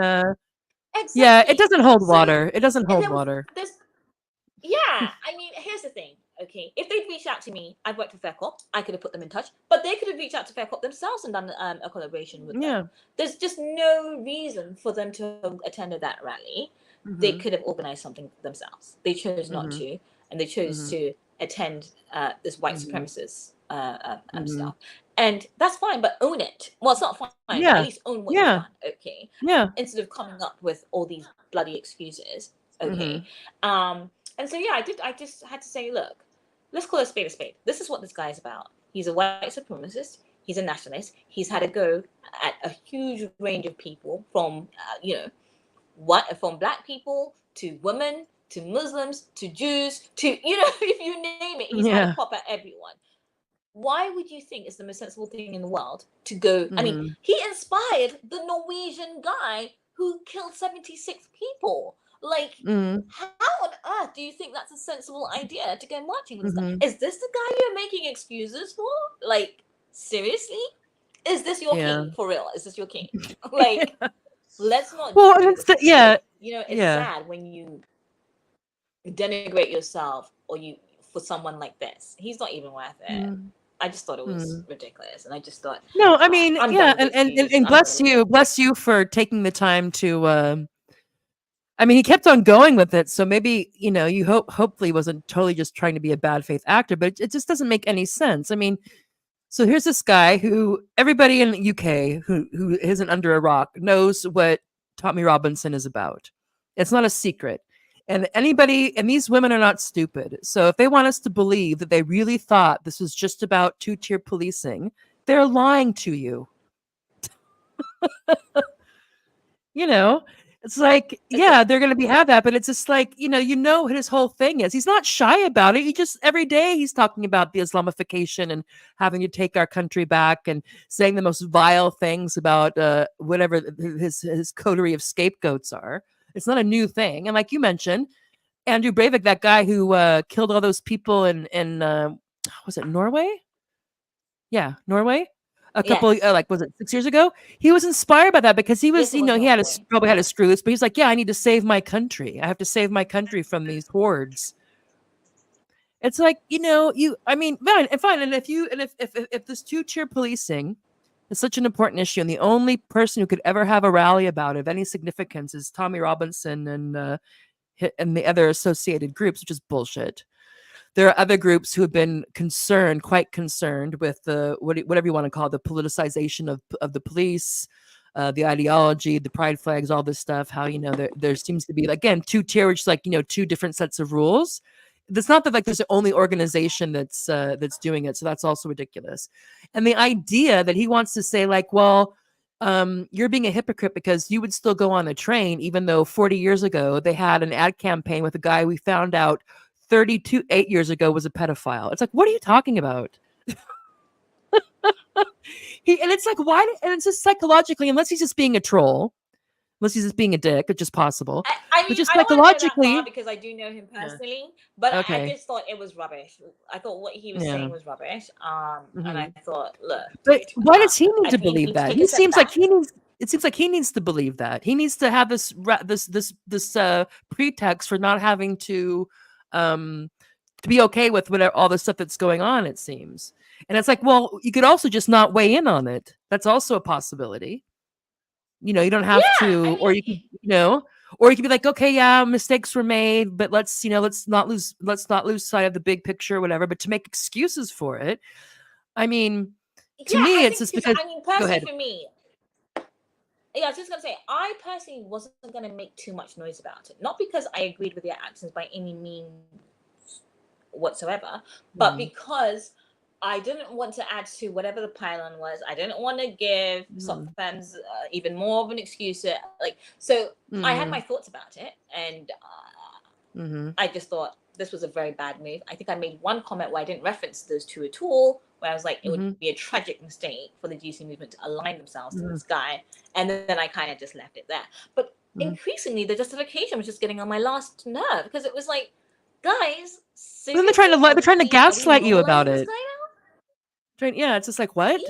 Exactly. Yeah, it doesn't hold water. It doesn't hold water. I mean, here's the thing. Okay, if they'd reached out to me, I've worked with Fair Cop. I could have put them in touch, but they could have reached out to Fair Cop themselves and done a collaboration with them. There's just no reason for them to have attended that rally. They could have organized something themselves. They chose not to, and they chose to attend this white supremacist stuff. And that's fine, but own it. Well, it's not fine, but at least own what you've done, okay? Instead of coming up with all these bloody excuses, okay? And so, I just had to say, look, let's call a spade a spade. This is what this guy is about. He's a white supremacist. He's a nationalist. He's had a go at a huge range of people from, from Black people to women to Muslims to Jews to, if you name it, he's had a pop at everyone. Why would you think it's the most sensible thing in the world to go? I mean, he inspired the Norwegian guy who killed 76 people. Like, how on earth do you think that's a sensible idea to go marching with this guy? Is this the guy you're making excuses for? Like, seriously? Is this your king? For real? Is this your king? Like, let's not. Well, it's it's sad when you denigrate yourself or for someone like this. He's not even worth it. I just thought it was ridiculous, and I just thought, no, I mean, and bless you for taking the time to I mean, he kept on going with it, so maybe, you hopefully wasn't totally just trying to be a bad faith actor, but it just doesn't make any sense. I mean, so here's this guy who everybody in the UK who isn't under a rock knows what Tommy Robinson is about. It's not a secret. And these women are not stupid. So if they want us to believe that they really thought this was just about two-tier policing, they're lying to you. It's like, yeah, they're going to have that, but it's just like, what his whole thing is. He's not shy about it. He just, every day he's talking about the Islamification and having to take our country back and saying the most vile things about whatever his coterie of scapegoats are. It's not a new thing. And like you mentioned, Andrew Breivik, that guy who killed all those people in was it Norway? Yeah, Norway. A couple, Yes. was it 6 years ago? He was inspired by that because he was, Yes, it was he had Norway. probably had a screw loose, but he's like, yeah, I need to save my country. I have to save my country from these hordes. It's like, I mean, fine. And if this two-tier policing is such an important issue, and the only person who could ever have a rally about it of any significance is Tommy Robinson and the other associated groups, which is bullshit. There are other groups who have been quite concerned with the whatever you want to call it, the politicization of the police, the ideology, the pride flags, all this stuff. How there seems to be, again, two-tier, which is like two different sets of rules. It's not that like there's the only organization that's doing it, so that's also ridiculous. And the idea that he wants to say like, well, you're being a hypocrite because you would still go on a train, even though 40 years ago they had an ad campaign with a guy we found out 8 years ago was a pedophile. It's like, what are you talking about? And it's like, why? And it's just psychologically, unless he's just being a troll, unless he's just being a dick, which is possible. I But mean, just I don't want to go that psychologically, far because I do know him personally, but I okay, just thought it was rubbish. I thought what he was yeah. saying was rubbish. And I thought, look, But dude, why does he need I to think you believe need to that? take a step back. It seems like he needs to believe that. He needs to have this pretext for not having to be okay with whatever all the stuff that's going on, it seems. And it's like, well, you could also just not weigh in on it. That's also a possibility. You don't have to, or you could, or you could be like, okay, yeah, mistakes were made, but let's not lose sight of the big picture or whatever. But to make excuses for it, I mean, to me, it's just because. I mean, Go personally, ahead. for me, yeah, I was just gonna say, I personally wasn't gonna make too much noise about it, not because I agreed with their actions by any means whatsoever, but because I didn't want to add to whatever the pylon was. I didn't want to give soft femmes even more of an excuse. I had my thoughts about it, and I just thought this was a very bad move. I think I made one comment where I didn't reference those two at all, where I was like, it would be a tragic mistake for the GC movement to align themselves to this guy, and then I kind of just left it there. But increasingly, the justification was just getting on my last nerve, because it was like, guys, then they're trying to gaslight you about it. Yeah, it's just like, what?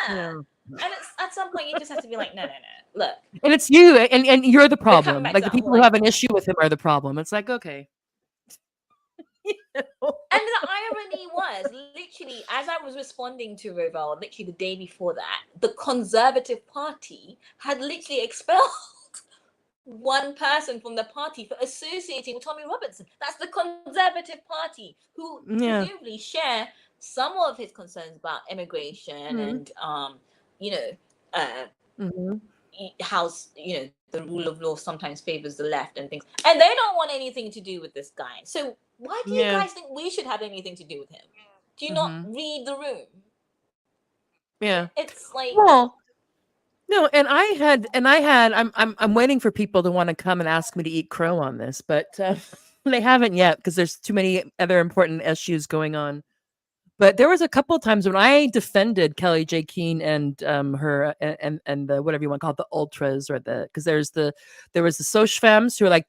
Yeah. And at some point, you just have to be like, no, look. And it's you, and you're the problem. Like the people who have an issue with him are the problem. It's like, okay. And the irony was, literally, as I was responding to Roval, literally the day before that, the Conservative Party had literally expelled one person from the party for associating with Tommy Robinson. That's the Conservative Party, who presumably share some of his concerns about immigration and how the rule of law sometimes favors the left and things, and they don't want anything to do with this guy. So why do you guys think we should have anything to do with him? Do you not read the room? Yeah, it's like, well, no, I'm waiting for people to want to come and ask me to eat crow on this, but they haven't yet because there's too many other important issues going on. But there was a couple of times when I defended Kelly J. Keane and her and the whatever you want to call it, the ultras, or because there was the Soch femmes who are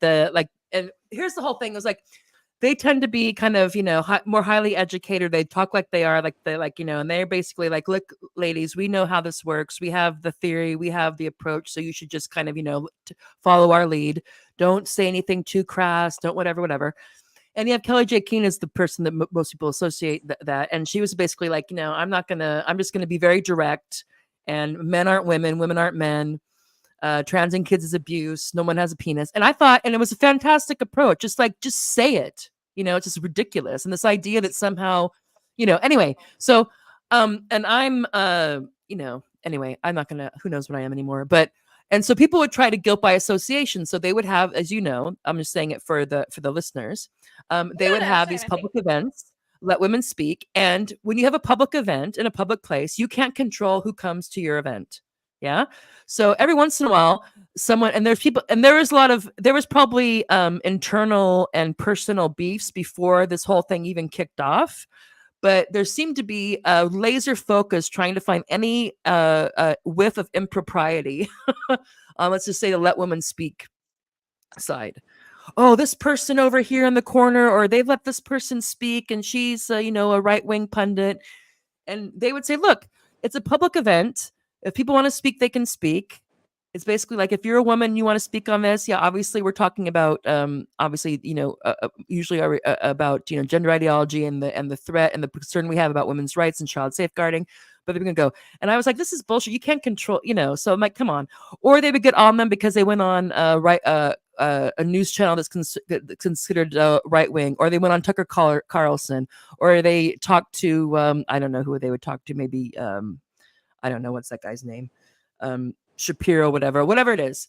and here's the whole thing. It was like, they tend to be kind of, more highly educated. They talk like they are, and they're basically like, look, ladies, we know how this works. We have the theory, we have the approach. So you should just kind of, follow our lead. Don't say anything too crass. Don't whatever. And you have Kelly J. Keane is the person that most people associate that. And she was basically like, I'm just going to be very direct, and men aren't women, women aren't men. Transing kids is abuse. No one has a penis. And I thought, and it was a fantastic approach. Just say it. It's just ridiculous. And this idea that somehow, anyway. So, and I'm, anyway, I'm not gonna. Who knows what I am anymore? But and so people would try to guilt by association. So they would have, as you know, I'm just saying it for the listeners. They would have these public events, let women speak, and when you have a public event in a public place, you can't control who comes to your event. Yeah. So every once in a while, someone, and there's people, and there was probably internal and personal beefs before this whole thing even kicked off. But there seemed to be a laser focus trying to find any whiff of impropriety. Let's just say the let women speak side. Oh, this person over here in the corner, or they've let this person speak, and she's a right-wing pundit. And they would say, look, it's a public event. If people want to speak, they can speak. It's basically like, if you're a woman, you want to speak on this. Yeah, obviously we're talking about, usually about, gender ideology and the threat and the concern we have about women's rights and child safeguarding. But they're going to go. And I was like, this is bullshit. You can't control, so I'm like, come on. Or they would get on them because they went on a news channel that's considered right wing, or they went on Tucker Carlson, or they talked to, I don't know who they would talk to. Maybe, I don't know, what's that guy's name? Sapir, whatever it is.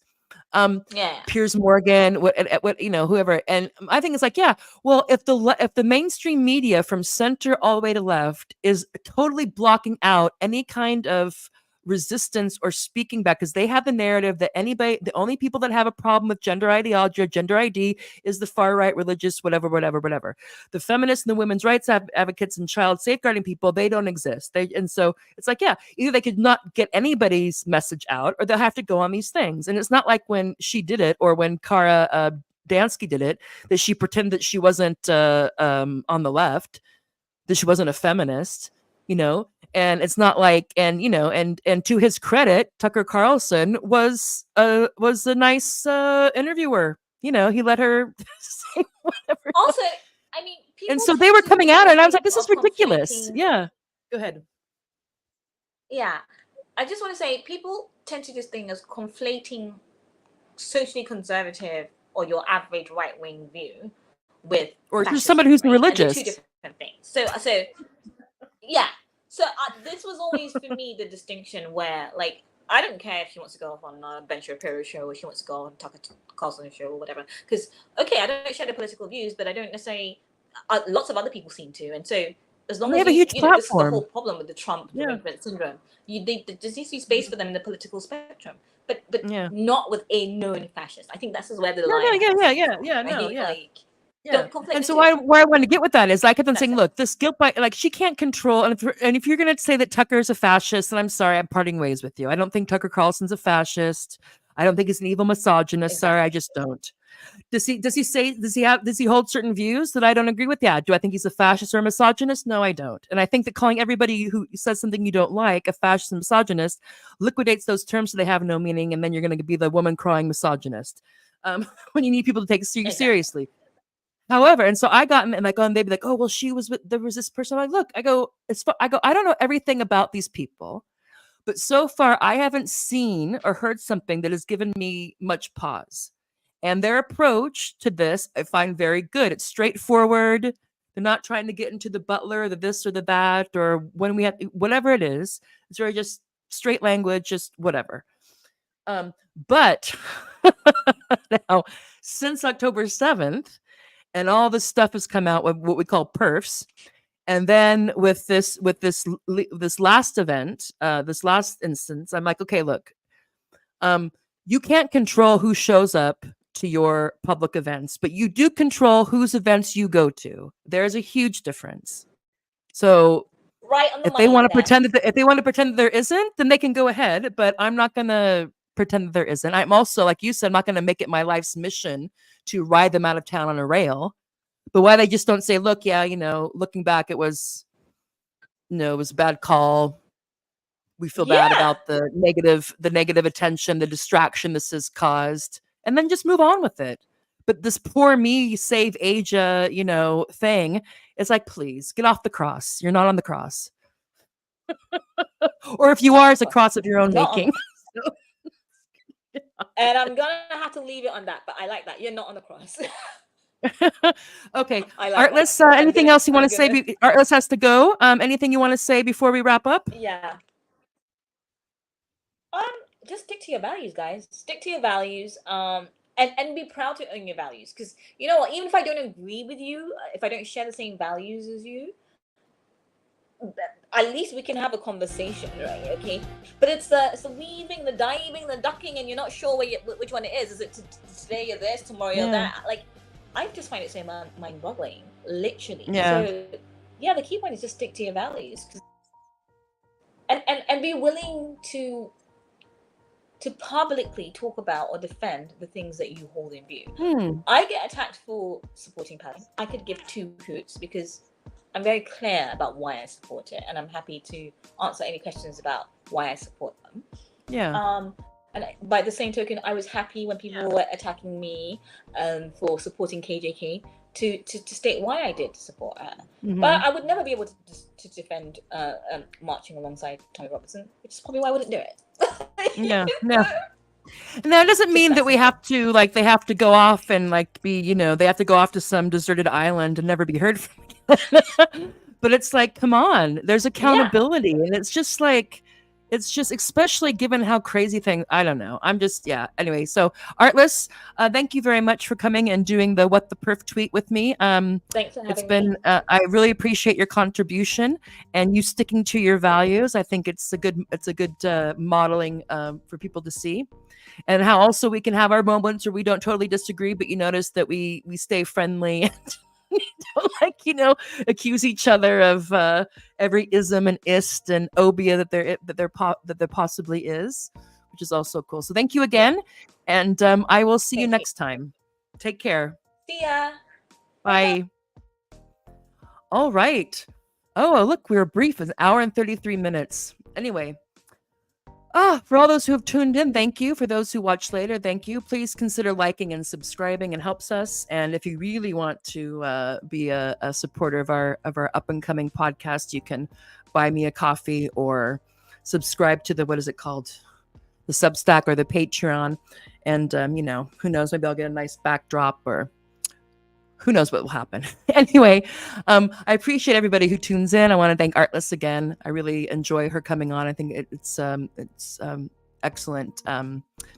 Piers Morgan, whoever. And I think it's like, yeah, well, if the mainstream media from center all the way to left is totally blocking out any kind of resistance or speaking back, because they have the narrative that the only people that have a problem with gender ideology or gender ID is the far right religious whatever. The feminists and the women's rights advocates and child safeguarding people, they don't exist. And so it's like, yeah, either they could not get anybody's message out, or they'll have to go on these things. And it's not like when she did it, or when Kara Dansky did it, that she pretended that she wasn't on the left, that she wasn't a feminist. And it's not like, and to his credit, Tucker Carlson was a nice interviewer. He let her say whatever. Also, I mean, and so they were coming at her, and I was like, this is ridiculous. Yeah. Go ahead. Yeah. I just want to say, people tend to just think as conflating socially conservative or your average right-wing view with, or just somebody who's religious. Two different things. So yeah. So this was always for me the distinction where, like, I don't care if she wants to go off on Ben Shapiro's show, or she wants to go on Tucker Carlson's show, or whatever. Because, okay, I don't share the political views, but I don't necessarily. Lots of other people seem to, and so as long as have a huge platform. This is the whole problem with the Trump syndrome. There needs to be space for them in the political spectrum, but not with a known fascist. I think that's where the line. Yeah. And so where I want to get with that is, I kept on saying, look, this guilt by, like, she can't control. And if you're going to say that Tucker's a fascist, then I'm sorry, I'm parting ways with you. I don't think Tucker Carlson's a fascist. I don't think he's an evil misogynist. Exactly. Sorry, I just don't. Does he hold certain views that I don't agree with? Yeah. Do I think he's a fascist or a misogynist? No, I don't. And I think that calling everybody who says something you don't like a fascist and misogynist liquidates those terms so they have no meaning. And then you're going to be the woman crying misogynist when you need people to take you seriously. However, and so I got and like, and they'd be like, oh, well, there was this person. I'm like, look, I go, I don't know everything about these people, but so far I haven't seen or heard something that has given me much pause. And their approach to this, I find very good. It's straightforward. They're not trying to get into the butler, the this or the that, or when we have whatever it is. It's very just straight language, just whatever. But now, since October 7th, and all this stuff has come out with what we call PERFs, and then with this last event, this last instance, I'm like, okay, look, you can't control who shows up to your public events, but you do control whose events you go to. There's a huge difference. So, right on the if they want to pretend that there isn't, then they can go ahead. But I'm not gonna pretend that there isn't. I'm also, like you said, I'm not gonna make it my life's mission to ride them out of town on a rail. But why they just don't say, look, yeah, looking back, it was a bad call. We feel bad about the negative attention, the distraction this has caused, and then just move on with it. But this poor me, save Asia, thing, it's like, please get off the cross. You're not on the cross. Or if you are, it's a cross of your own making. And I'm gonna have to leave it on that, but I like that. You're not on the cross. Okay. I like Artless, that. anything else you want to say? gonna- Artless has to go. Anything you want to say before we wrap up? Yeah. Just stick to your values, guys. Stick to your values. And be proud to own your values. Because you know what, even if I don't agree with you, if I don't share the same values as you, at least we can have a conversation, right? Okay. But it's the weaving, the diving, the ducking, and you're not sure which one it is. Is it today you're this, tomorrow you're that? Like, I just find it so mind-boggling, literally. Yeah. So yeah, the key point is just stick to your values, and be willing to publicly talk about or defend the things that you hold in view. I get attacked for supporting Palestine. I could give two hoots because I'm very clear about why I support it, and I'm happy to answer any questions about why I support them. Yeah. And by the same token, I was happy when people were attacking me for supporting KJK to state why I did support her. But I would never be able to defend marching alongside Tommy Robinson, which is probably why I wouldn't do it. Yeah. No. And that doesn't mean that we have to, like, they have to go off and, like, be, you know, they have to go off to some deserted island and never be heard from again. But it's like, come on, there's accountability. And it's just like, it's just, especially given how crazy things, I don't know. I'm just, Anyway, so Artless, thank you very much for coming and doing the What the PERF tweet with me. Thanks for having me. I really appreciate your contribution and you sticking to your values. I think it's a good modeling for people to see. And how also we can have our moments where we don't totally disagree, but you notice that we stay friendly and don't, like, you know, accuse each other of every ism and ist and obia that there possibly is, which is also cool. So thank you again, and I will see you next time. Take care. See ya. Bye. All right. Oh, look, we were brief. It's an hour and 33 minutes. Anyway. For all those who have tuned in, thank you. For those who watch later, thank you. Please consider liking and subscribing. It helps us. And if you really want to be a supporter of our up and coming podcast, you can buy me a coffee or subscribe to the, what is it called? The Substack or the Patreon. And, you know, who knows, maybe I'll get a nice backdrop or who knows what will happen. Anyway, I appreciate everybody who tunes in. I want to thank Artless again. I really enjoy her coming on. I think it's excellent,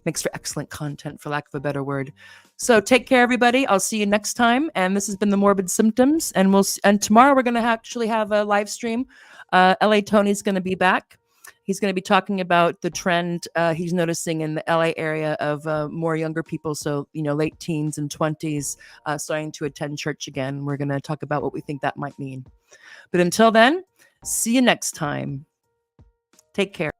makes for excellent content, for lack of a better word. So take care, everybody. I'll see you next time. And this has been the Morbid Symptoms. And tomorrow we're going to actually have a live stream. LA Tony's going to be back. He's going to be talking about the trend he's noticing in the LA area of more younger people, so, you know, late teens and 20s, starting to attend church again. We're going to talk about what we think that might mean. But until then, see you next time. Take care.